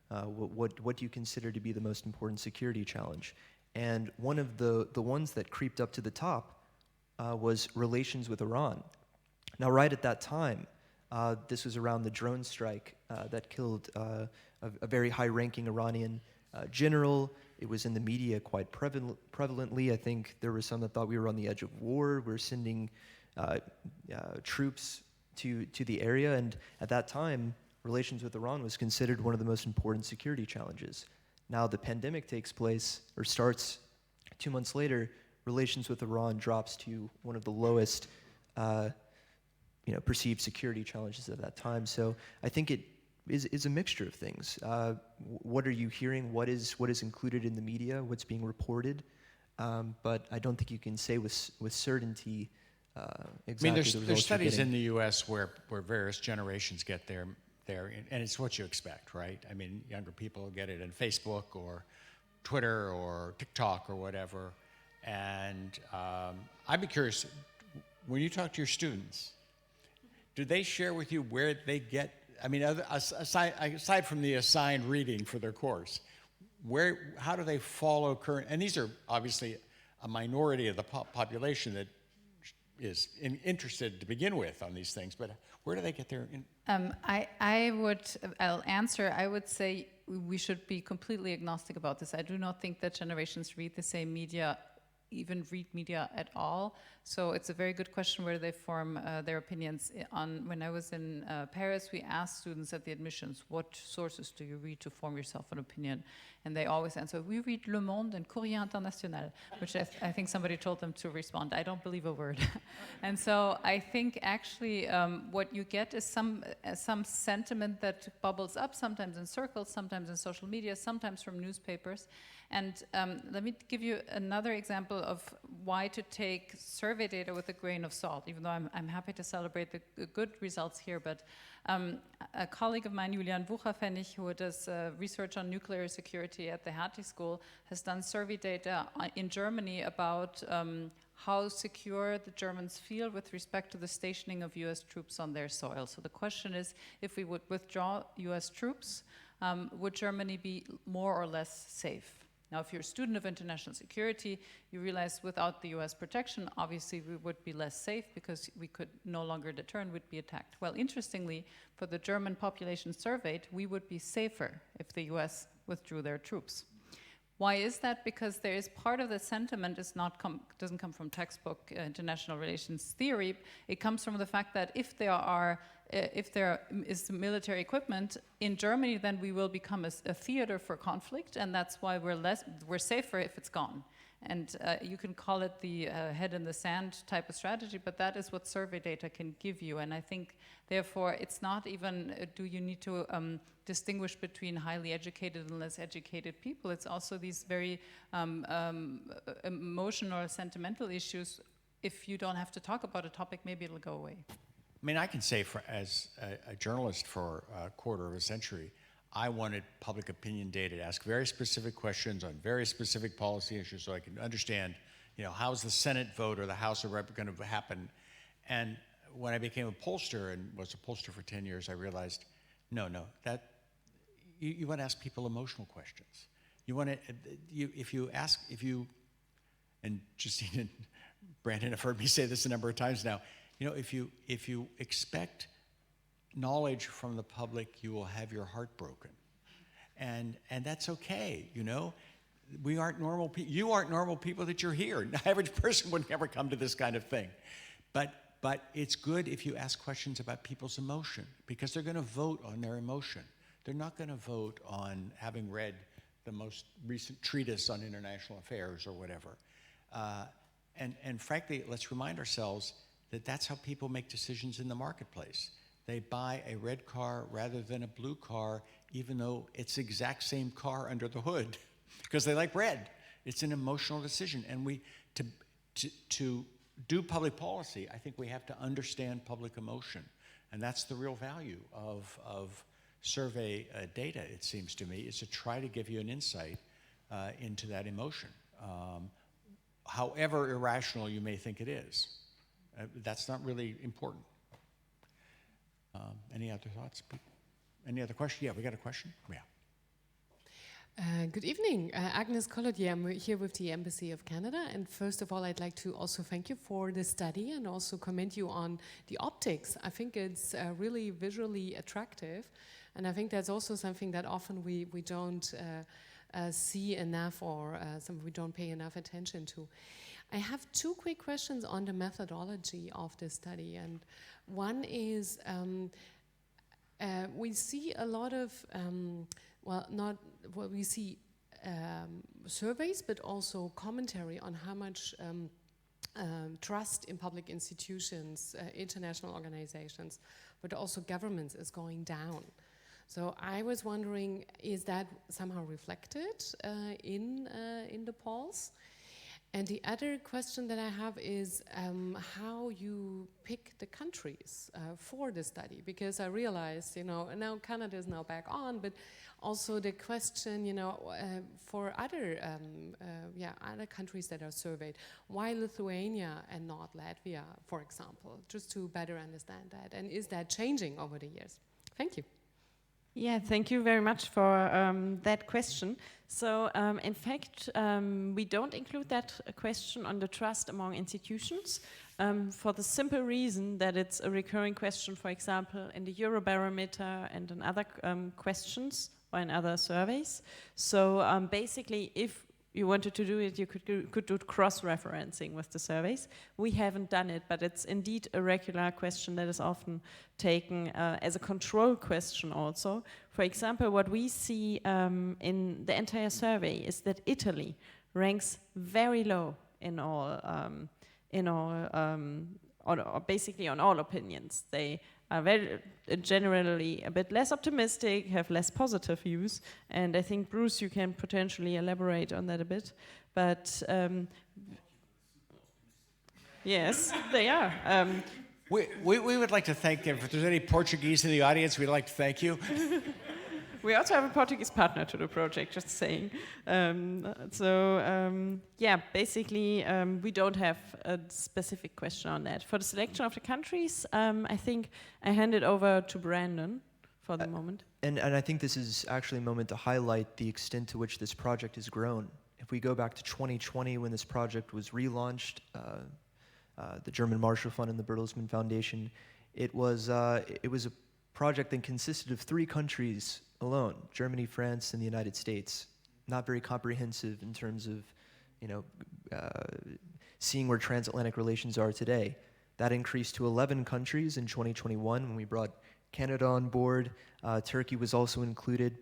What do you consider to be the most important security challenge? And one of the ones that creeped up to the top was relations with Iran. Now, right at that time, this was around the drone strike that killed a very high-ranking Iranian general. It was in the media quite prevalently. I think there were some that thought we were on the edge of war. We're sending troops to the area, and at that time, relations with Iran was considered one of the most important security challenges. Now the pandemic takes place, or starts 2 months later, relations with Iran drops to one of the lowest perceived security challenges at that time. So I think it is a mixture of things. What are you hearing? What is included in the media? What's being reported? But I don't think you can say with certainty exactly. I mean, there's studies in the U.S. where various generations get there, and it's what you expect, right? I mean, younger people get it in Facebook or Twitter or TikTok or whatever. And I'd be curious, when you talk to your students, do they share with you where they get, I mean, aside from the assigned reading for their course, how do they follow current, and these are obviously a minority of the population that is interested to begin with on these things, but where do they get their? I'll answer. I would say we should be completely agnostic about this. I do not think that generations read the same media, even read media at all. So it's a very good question where they form their opinions. When I was in Paris, we asked students at the admissions, what sources do you read to form yourself an opinion? And they always answer, we read Le Monde and Courrier International, which I think somebody told them to respond. I don't believe a word. And so I think actually what you get is some sentiment that bubbles up, sometimes in circles, sometimes in social media, sometimes from newspapers. And let me give you another example. of why to take survey data with a grain of salt, even though I'm happy to celebrate the good results here. But a colleague of mine, Julian Wucherpfennig, who does research on nuclear security at the Hertie School, has done survey data in Germany about how secure the Germans feel with respect to the stationing of US troops on their soil. So the question is, if we would withdraw US troops, would Germany be more or less safe? Now, if you're a student of international security, you realize without the US protection, obviously we would be less safe because we could no longer deter and would be attacked. Well, interestingly, for the German population surveyed, we would be safer if the US withdrew their troops. Why is that? Because there is part of the sentiment doesn't come from textbook international relations theory. It comes from the fact that if there is military equipment in Germany, then we will become a theater for conflict, and that's why we're safer if it's gone. And you can call it the head in the sand type of strategy, but that is what survey data can give you. And I think, therefore, it's not even do you need to distinguish between highly educated and less educated people. It's also these very emotional or sentimental issues. If you don't have to talk about a topic, maybe it'll go away. I mean, I can say as a journalist for a quarter of a century, I wanted public opinion data to ask very specific questions on very specific policy issues so I can understand, how's the Senate vote or the House of Rep going to happen. And when I became a pollster and was a pollster for 10 years, I realized, no, that you want to ask people emotional questions. You want to, and Gesine and Brandon have heard me say this a number of times now, if you expect knowledge from the public, you will have your heart broken. And that's okay, We aren't normal people. You aren't normal people that you're here. An average person would never come to this kind of thing. But it's good if you ask questions about people's emotion, because they're going to vote on their emotion. They're not going to vote on having read the most recent treatise on international affairs or whatever. And frankly, let's remind ourselves that that's how people make decisions in the marketplace. They buy a red car rather than a blue car, even though it's the exact same car under the hood, because they like red. It's an emotional decision. And to do public policy, I think we have to understand public emotion. And that's the real value of survey data, it seems to me, is to try to give you an insight into that emotion, however irrational you may think it is. That's not really important. Any other thoughts? Any other question? Yeah, we got a question? Yeah. Good evening, Agnes Collodier. I'm here with the Embassy of Canada, and first of all, I'd like to also thank you for the study and also commend you on the optics. I think it's really visually attractive, and I think that's also something that often we don't see enough or something we don't pay enough attention to. I have two quick questions on the methodology of the study, and one is we see a lot of we see surveys, but also commentary on how much trust in public institutions, international organizations, but also governments is going down. So I was wondering, is that somehow reflected in the polls? And the other question that I have is how you pick the countries for the study, because I realized, now Canada is now back on, but also the question, for other countries that are surveyed, why Lithuania and not Latvia, for example, just to better understand that, and is that changing over the years? Thank you. Yeah, thank you very much for that question. So, in fact, we don't include that question on the trust among institutions for the simple reason that it's a recurring question, for example, in the Eurobarometer and in other questions or in other surveys. So, basically, if you wanted to do it, you could do cross-referencing with the surveys. We haven't done it, but it's indeed a regular question that is often taken as a control question also. For example, what we see in the entire survey is that Italy ranks very low basically on all opinions. They are very generally a bit less optimistic, have less positive views, and I think, Bruce, you can potentially elaborate on that a bit. But Yes, they are. We would like to thank them. If there's any Portuguese in the audience, we'd like to thank you. We also have a Portuguese partner to the project, just saying. Basically, we don't have a specific question on that. For the selection of the countries, I think I hand it over to Brandon for the moment. And I think this is actually a moment to highlight the extent to which this project has grown. If we go back to 2020 when this project was relaunched, the German Marshall Fund and the Bertelsmann Foundation, it was a project that consisted of 3 countries alone: Germany, France, and the United States. Not very comprehensive in terms of, seeing where transatlantic relations are today. That increased to 11 countries in 2021 when we brought Canada on board. Turkey was also included.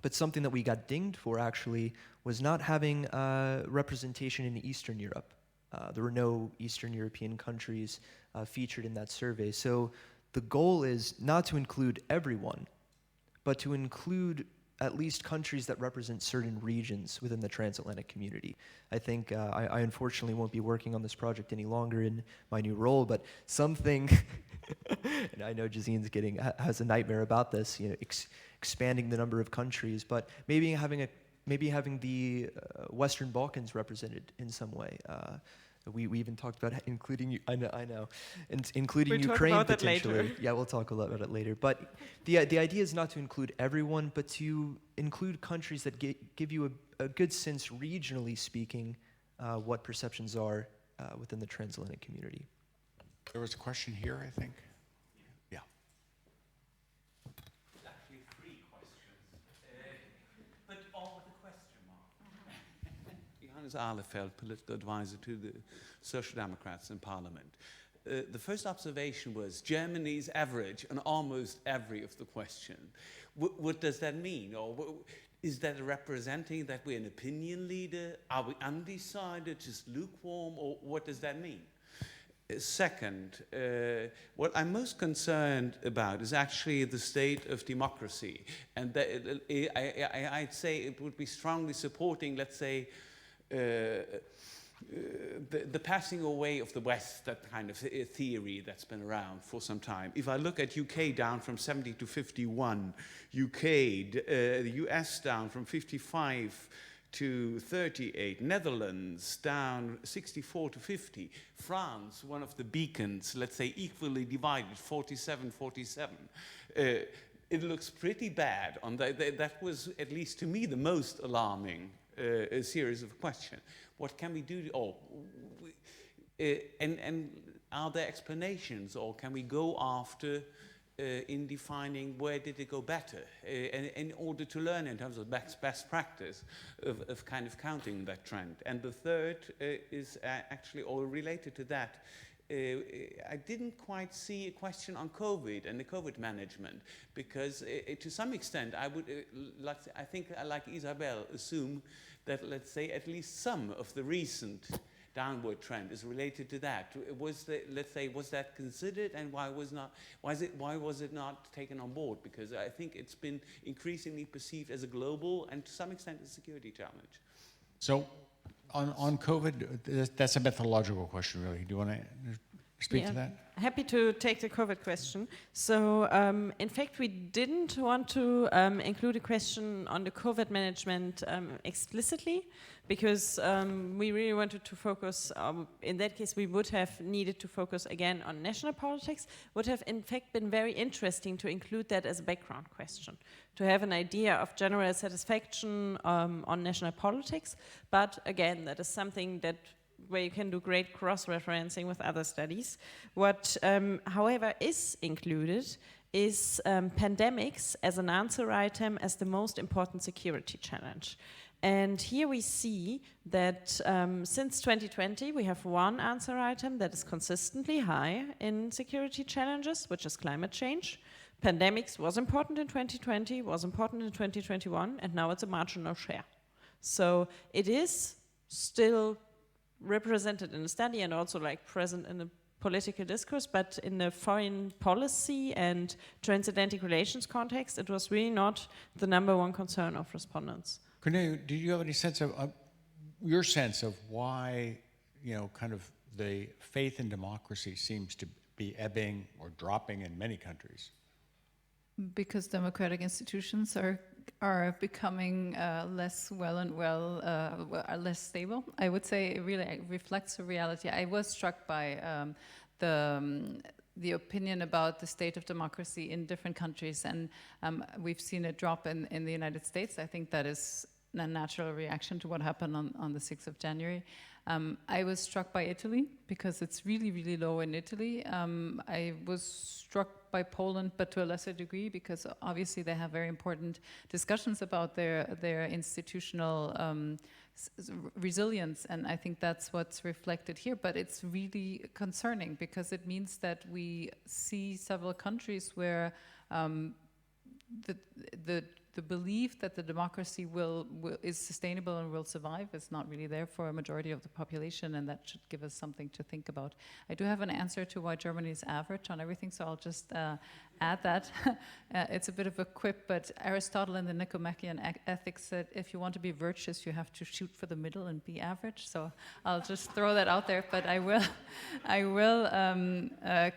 But something that we got dinged for, actually, was not having representation in Eastern Europe. There were no Eastern European countries featured in that survey. So the goal is not to include everyone, but to include at least countries that represent certain regions within the transatlantic community. I think I unfortunately won't be working on this project any longer in my new role, but something, and I know Gesine's has a nightmare about this, expanding the number of countries, but maybe having the Western Balkans represented in some way. We even talked about including, including Ukraine potentially. Yeah, we'll talk a lot about it later. But the idea is not to include everyone, but to include countries that give you a good sense, regionally speaking, what perceptions are within the transatlantic community. There was a question here, I think. Yeah. Actually 3 questions, but all with a question mark. Johannes Ahlefeld, political advisor to the Social Democrats in Parliament. The first observation was Germany's average on almost every of the question. What does that mean? Or is that representing that we're an opinion leader? Are we undecided, just lukewarm, or what does that mean? Second, what I'm most concerned about is actually the state of democracy. And I'd say it would be strongly supporting, let's say, the passing away of the West, that kind of theory that's been around for some time. If I look at UK down from 70 to 51, the US down from 55 to 38, Netherlands down 64 to 50, France, one of the beacons, let's say equally divided, 47-47. It looks pretty bad. That was, at least to me, the most alarming series of questions. What can we do? And are there explanations, or can we go after in defining where did it go better in order to learn in terms of best practice of kind of counting that trend? And the third is actually all related to that. I didn't quite see a question on COVID and the COVID management, because to some extent I think like Isabelle assume that, let's say, at least some of the recent downward trend is related to that. Was that considered, and why was it not taken on board? Because I think it's been increasingly perceived as a global and to some extent a security challenge. So on COVID, that's a methodological question, really. Do you want to speak to that? Happy to take the COVID question. So, in fact, we didn't want to include a question on the COVID management explicitly, because we really wanted to focus, in that case, we would have needed to focus again on national politics. Would have, in fact, been very interesting to include that as a background question, to have an idea of general satisfaction on national politics. But again, that is something where you can do great cross-referencing with other studies. What, however, is included is pandemics as an answer item as the most important security challenge. And here we see that since 2020, we have one answer item that is consistently high in security challenges, which is climate change. Pandemics was important in 2020, was important in 2021, and now it's a marginal share. So it is still represented in the study and also like present in the political discourse, but in the foreign policy and transatlantic relations context, it was really not the #1 concern of respondents. Cornelia, do you have any sense of your sense of why, kind of the faith in democracy seems to be ebbing or dropping in many countries? Because democratic institutions are becoming less less stable. I would say it really reflects the reality. I was struck by the opinion about the state of democracy in different countries, and we've seen a drop in the United States. I think that is a natural reaction to what happened on the 6th of January. I was struck by Italy because it's really, really low in Italy. I was struck by Poland, but to a lesser degree, because obviously they have very important discussions about their institutional resilience, and I think that's what's reflected here. But it's really concerning because it means that we see several countries where the belief that the democracy is sustainable and will survive is not really there for a majority of the population, and that should give us something to think about. I do have an answer to why Germany is average on everything, so I'll just add that. It's a bit of a quip, but Aristotle in the Nicomachean Ethics said, if you want to be virtuous, you have to shoot for the middle and be average. So I'll just throw that out there, but I will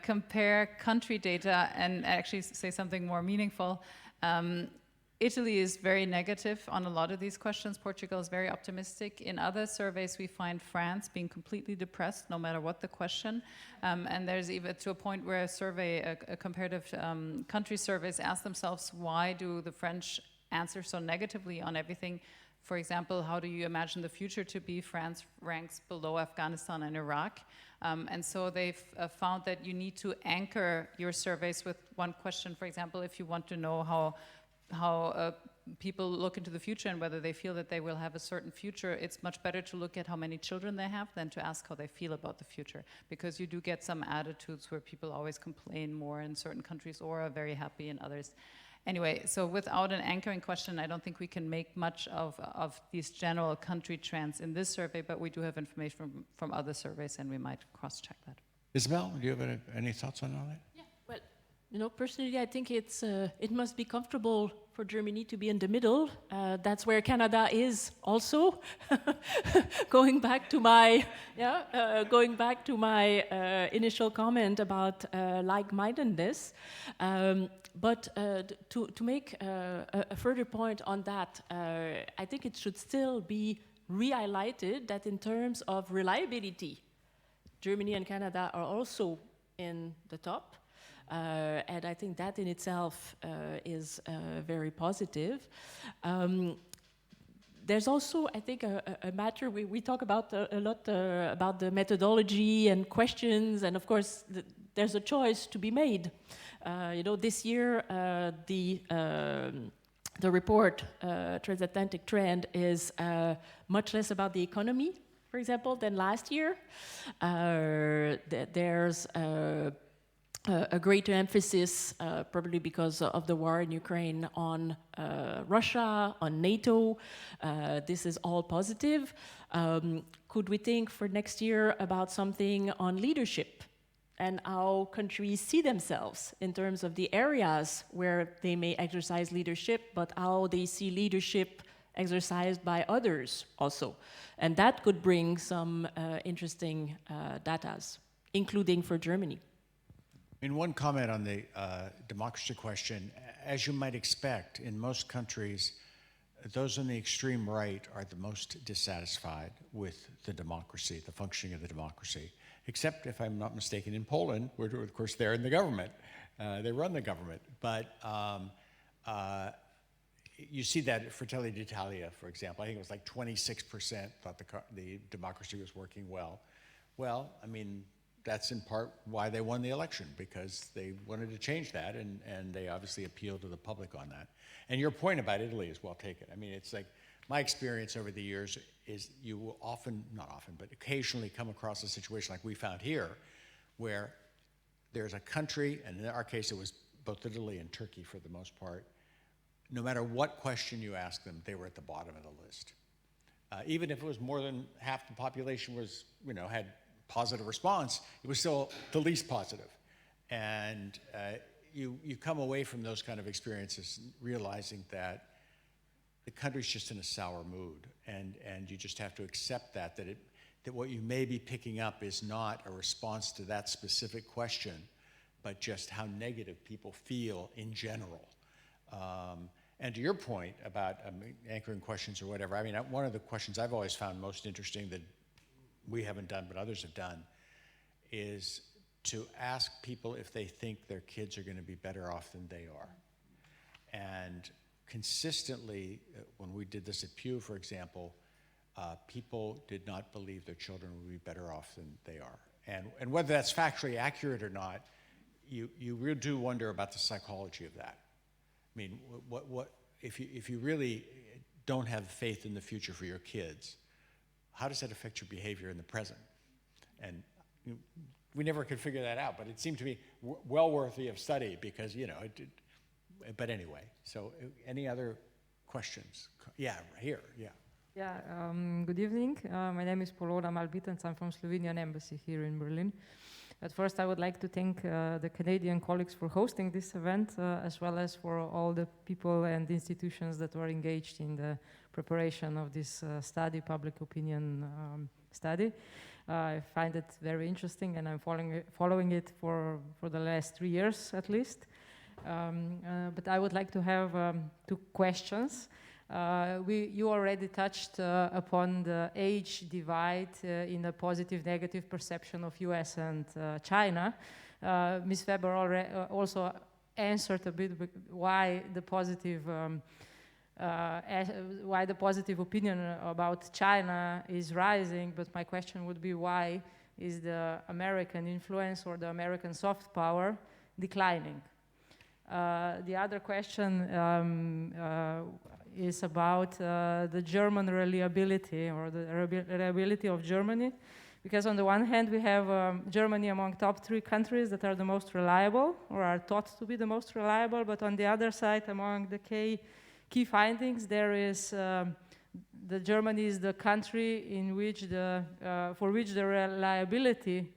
compare country data and actually say something more meaningful. Italy is very negative on a lot of these questions. Portugal is very optimistic. In other surveys, we find France being completely depressed, no matter what the question. And there's even to a point where a comparative country surveys ask themselves, why do the French answer so negatively on everything? For example, how do you imagine the future to be? France ranks below Afghanistan and Iraq. And so they've found that you need to anchor your surveys with one question. For example, if you want to know how people look into the future and whether they feel that they will have a certain future, it's much better to look at how many children they have than to ask how they feel about the future, because you do get some attitudes where people always complain more in certain countries or are very happy in others. Anyway, so without an anchoring question, I don't think we can make much of these general country trends in this survey, but we do have information from other surveys, and we might cross-check that. Isabelle, do you have any thoughts on all that? Yeah, well, personally, I think it must be comfortable for Germany to be in the middle. That's where Canada is also. Going back to my initial comment about like-mindedness. But to make a further point on that, I think it should still be re-highlighted that in terms of reliability, Germany and Canada are also in the top. And I think that in itself is very positive. There's also, I think, a matter, we talk about a lot about the methodology and questions, and of course, there's a choice to be made. This year, the report, Transatlantic Trend, is much less about the economy, for example, than last year. There's a greater emphasis, probably because of the war in Ukraine, on Russia, on NATO. This is all positive. Could we think for next year about something on leadership and how countries see themselves in terms of the areas where they may exercise leadership, but how they see leadership exercised by others also? And that could bring some interesting datas, including for Germany. One comment on the democracy question. As you might expect, in most countries, those on the extreme right are the most dissatisfied with the democracy, the functioning of the democracy. Except, if I'm not mistaken, in Poland, where, of course, they're in the government. They run the government. But you see that at Fratelli d'Italia, for example. I think it was like 26% thought the democracy was working well. Well, I mean, that's in part why they won the election, because they wanted to change that, and they obviously appealed to the public on that. And your point about Italy is well taken. I mean, it's like, my experience over the years is you will not often, but occasionally come across a situation like we found here, where there's a country, and in our case it was both Italy and Turkey for the most part, no matter what question you ask them, they were at the bottom of the list. Even if it was more than half the population was, had positive response, it was still the least positive. And you come away from those kind of experiences realizing that the country's just in a sour mood, and you just have to accept that that what you may be picking up is not a response to that specific question, but just how negative people feel in general. And to your point about anchoring questions or whatever, I mean, one of the questions I've always found most interesting that we haven't done but others have done is to ask people if they think their kids are going to be better off than they are. And consistently, when we did this at Pew, for example, people did not believe their children would be better off than they are. And whether that's factually accurate or not, you really do wonder about the psychology of that. I mean, what if you really don't have faith in the future for your kids, how does that affect your behavior in the present? And we never could figure that out, but it seemed to be well worthy of study because, you know, but anyway, so any other questions? Yeah, here, yeah. Yeah, good evening. My name is Polona Malbitens. I'm from Slovenian Embassy here in Berlin. At first, I would like to thank the Canadian colleagues for hosting this event, as well as for all the people and institutions that were engaged in the preparation of this study, public opinion study. I find it very interesting, and I'm following it for the last 3 years at least. But I would like to have 2 questions. You already touched upon the age divide in the positive-negative perception of US and China. Ms. Weber also answered a bit why the positive opinion about China is rising, but my question would be why is the American influence or the American soft power declining? The other question is about the German reliability or the reliability of Germany. Because on the one hand, we have Germany among top 3 countries that are the most reliable or are thought to be the most reliable. But on the other side, among the key findings, there is the Germany is the country in which for which the reliability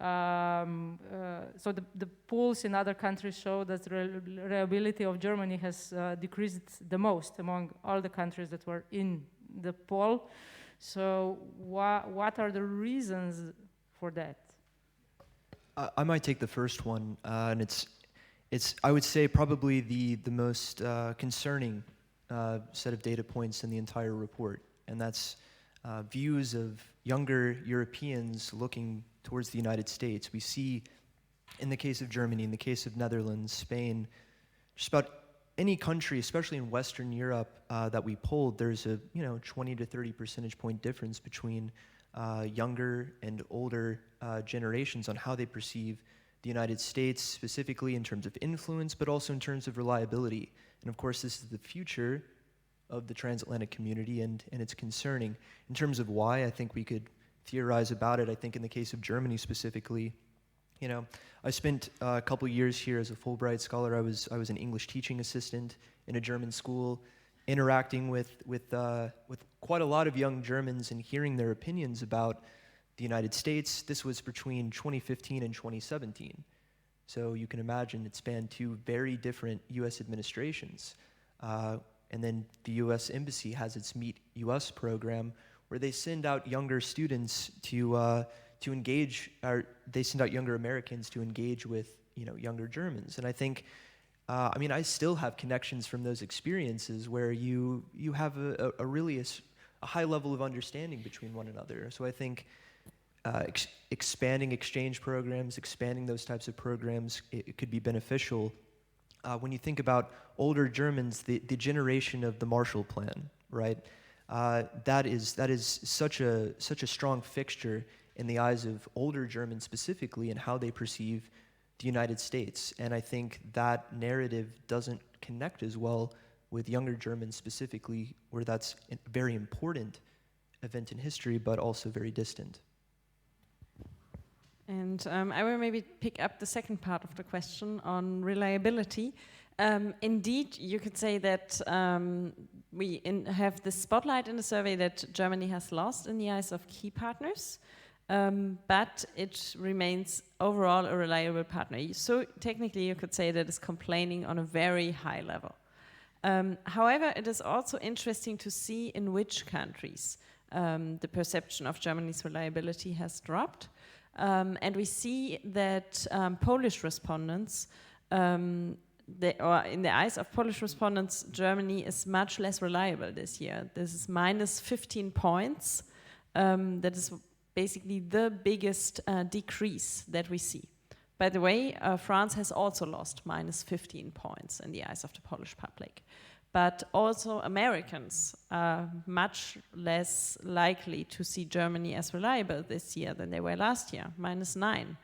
so the polls in other countries show that the reliability of Germany has decreased the most among all the countries that were in the poll. So what are the reasons for that? I might take the first one, and it's I would say probably the most concerning set of data points in the entire report, and that's views of younger Europeans looking towards the United States. We see, in the case of Germany, in the case of Netherlands, Spain, just about any country, especially in Western Europe, that we polled, there's a 20 to 30 percentage point difference between younger and older generations on how they perceive the United States, specifically in terms of influence, but also in terms of reliability. And of course, this is the future of the transatlantic community, and it's concerning. In terms of why, I think we could theorize about it. I think in the case of Germany specifically, I spent a couple years here as a Fulbright scholar. I was an English teaching assistant in a German school, interacting with quite a lot of young Germans and hearing their opinions about the United States. This was between 2015 and 2017. So you can imagine it spanned 2 very different US administrations. And then the US Embassy has its Meet US program, where they send out younger students to engage, or they send out younger Americans to engage with younger Germans. And I think, I still have connections from those experiences where you have a really high level of understanding between one another. So I think expanding exchange programs, expanding those types of programs, it could be beneficial. When you think about older Germans, the generation of the Marshall Plan, right? That is such a strong fixture in the eyes of older Germans specifically, and how they perceive the United States. And I think that narrative doesn't connect as well with younger Germans specifically, where that's a very important event in history, but also very distant. And I will maybe pick up the second part of the question on reliability. Indeed, you could say that we have the spotlight in the survey that Germany has lost in the eyes of key partners, but it remains overall a reliable partner. So technically, you could say that it's complaining on a very high level. However, it is also interesting to see in which countries the perception of Germany's reliability has dropped. And we see that Polish respondents, in the eyes of Polish respondents, Germany is much less reliable this year. This is minus 15 points. That is basically the biggest decrease that we see. By the way, France has also lost minus 15 points in the eyes of the Polish public. But also Americans are much less likely to see Germany as reliable this year than they were last year, minus 9.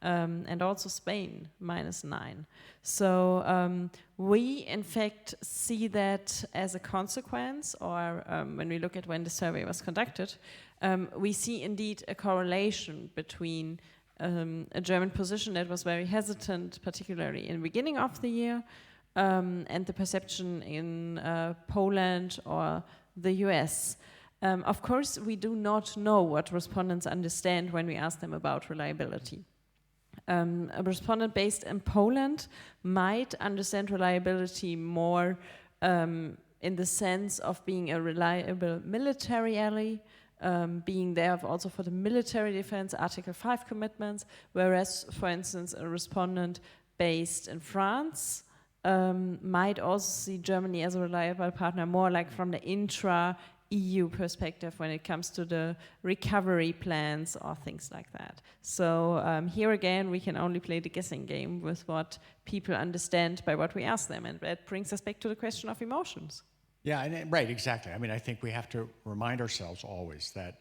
And also Spain, minus 9. So we, in fact, see that as a consequence, or when we look at when the survey was conducted, we see indeed a correlation between a German position that was very hesitant, particularly in the beginning of the year, and the perception in Poland or the US. Of course, we do not know what respondents understand when we ask them about reliability. A respondent based in Poland might understand reliability more in the sense of being a reliable military ally, being there also for the military defense, Article 5 commitments, whereas, for instance, a respondent based in France might also see Germany as a reliable partner, more like from the intra-EU perspective when it comes to the recovery plans or things like that. So here again, we can only play the guessing game with what people understand by what we ask them, and that brings us back to the question of emotions. Yeah, right, exactly. I mean, I think we have to remind ourselves always that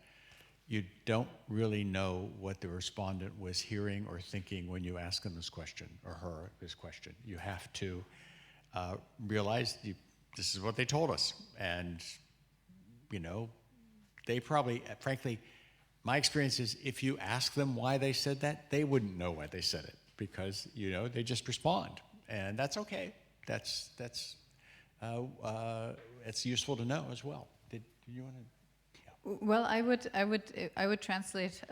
you don't really know what the respondent was hearing or thinking when you ask them this question, or her this question. You have to realize this is what they told us. And, you know, they probably, frankly, my experience is if you ask them why they said that, they wouldn't know why they said it because, you know, they just respond. And that's okay. It's useful to know as well. Did you want to? Well, I would translate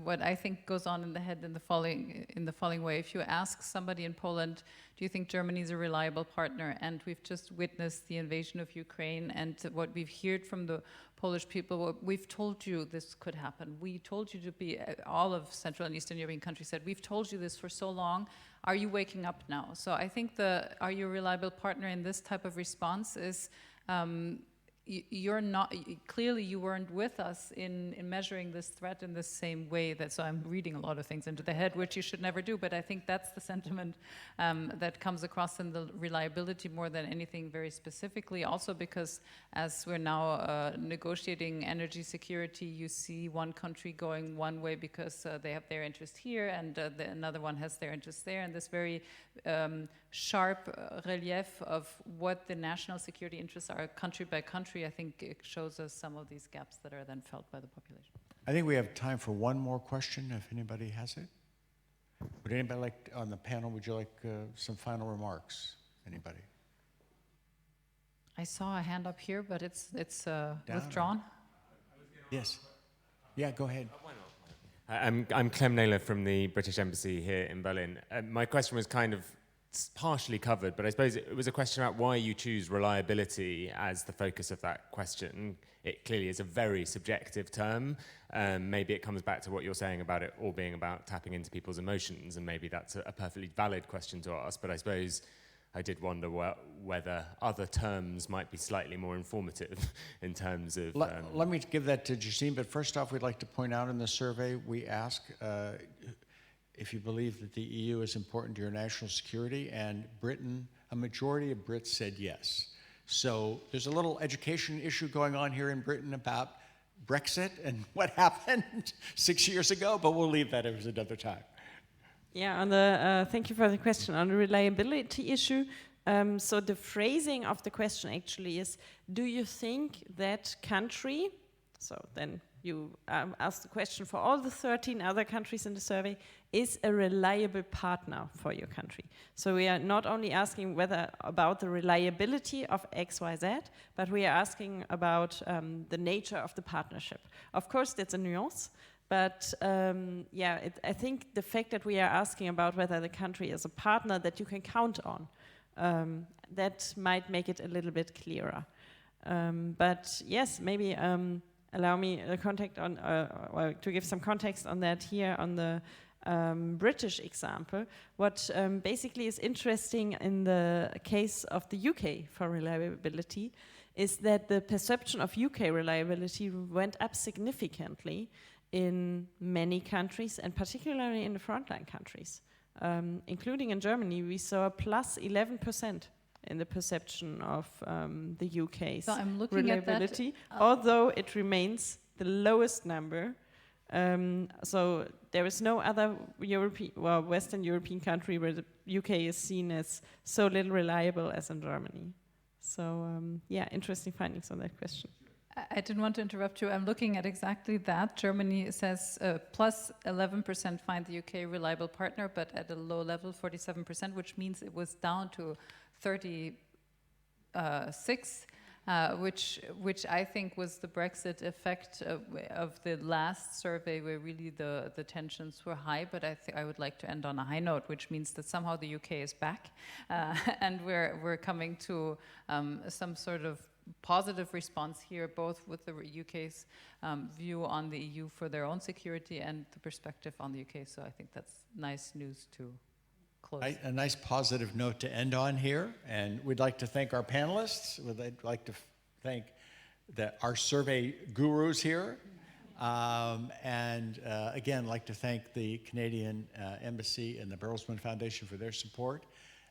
what I think goes on in the head in the following way. If you ask somebody in Poland, do you think Germany is a reliable partner? And we've just witnessed the invasion of Ukraine, and what we've heard from the Polish people, we've told you this could happen. We told you to be, all of Central and Eastern European countries said, we've told you this for so long. Are you waking up now? So I think are you a reliable partner in this type of response is, you're not, clearly you weren't with us in measuring this threat in the same way so I'm reading a lot of things into the head, which you should never do, but I think that's the sentiment that comes across in the reliability more than anything very specifically, also because as we're now negotiating energy security, you see one country going one way because they have their interest here and another one has their interest there, and this very sharp relief of what the national security interests are country by country, I think it shows us some of these gaps that are then felt by the population. I think we have time for one more question, if anybody has it. Would anybody like, on the panel, would you like some final remarks? Anybody? I saw a hand up here, but it's withdrawn. Yes. Yeah, go ahead. I'm Clem Naylor from the British Embassy here in Berlin. My question was kind of partially covered, but I suppose it was a question about why you choose reliability as the focus of that question. It clearly is a very subjective term. Maybe it comes back to what you're saying about it all being about tapping into people's emotions, and maybe that's a perfectly valid question to ask, but I suppose I did wonder whether other terms might be slightly more informative in terms of... Let me give that to Gesine, but first off, we'd like to point out in the survey, we ask if you believe that the EU is important to your national security, and Britain, a majority of Brits said yes. So there's a little education issue going on here in Britain about Brexit and what happened 6 years ago, but we'll leave that as another time. Yeah, thank you for the question. On the reliability issue, so the phrasing of the question actually is, do you think that country, so then you ask the question for all the 13 other countries in the survey, is a reliable partner for your country. So we are not only asking about the reliability of XYZ, but we are asking about the nature of the partnership. Of course, that's a nuance, but I think the fact that we are asking about whether the country is a partner that you can count on, that might make it a little bit clearer. But yes, maybe allow me to give some context on that here on the British example. What basically is interesting in the case of the UK for reliability is that the perception of UK reliability went up significantly in many countries, and particularly in the frontline countries. Including in Germany, we saw a plus 11% in the perception of the UK's So I'm looking reliability, at that, although it remains the lowest number. So there is no other Western European country where the UK is seen as so little reliable as in Germany. So yeah, interesting findings on that question. I didn't want to interrupt you. I'm looking at exactly that. Germany says plus 11% find the UK reliable partner, but at a low level, 47%, which means it was down to 36, which I think was the Brexit effect of the last survey, where really the tensions were high. But I would like to end on a high note, which means that somehow the UK is back, and we're coming to some sort of positive response here, both with the UK's view on the EU for their own security and the perspective on the UK. So I think that's nice news to close. A nice positive note to end on here. And we'd like to thank our panelists. We'd like to thank our survey gurus here. And again, like to thank the Canadian Embassy and the Bertelsmann Foundation for their support.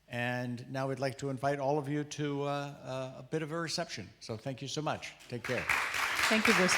And now we'd like to invite all of you to a bit of a reception. So thank you so much. Take care. Thank you, Bruce.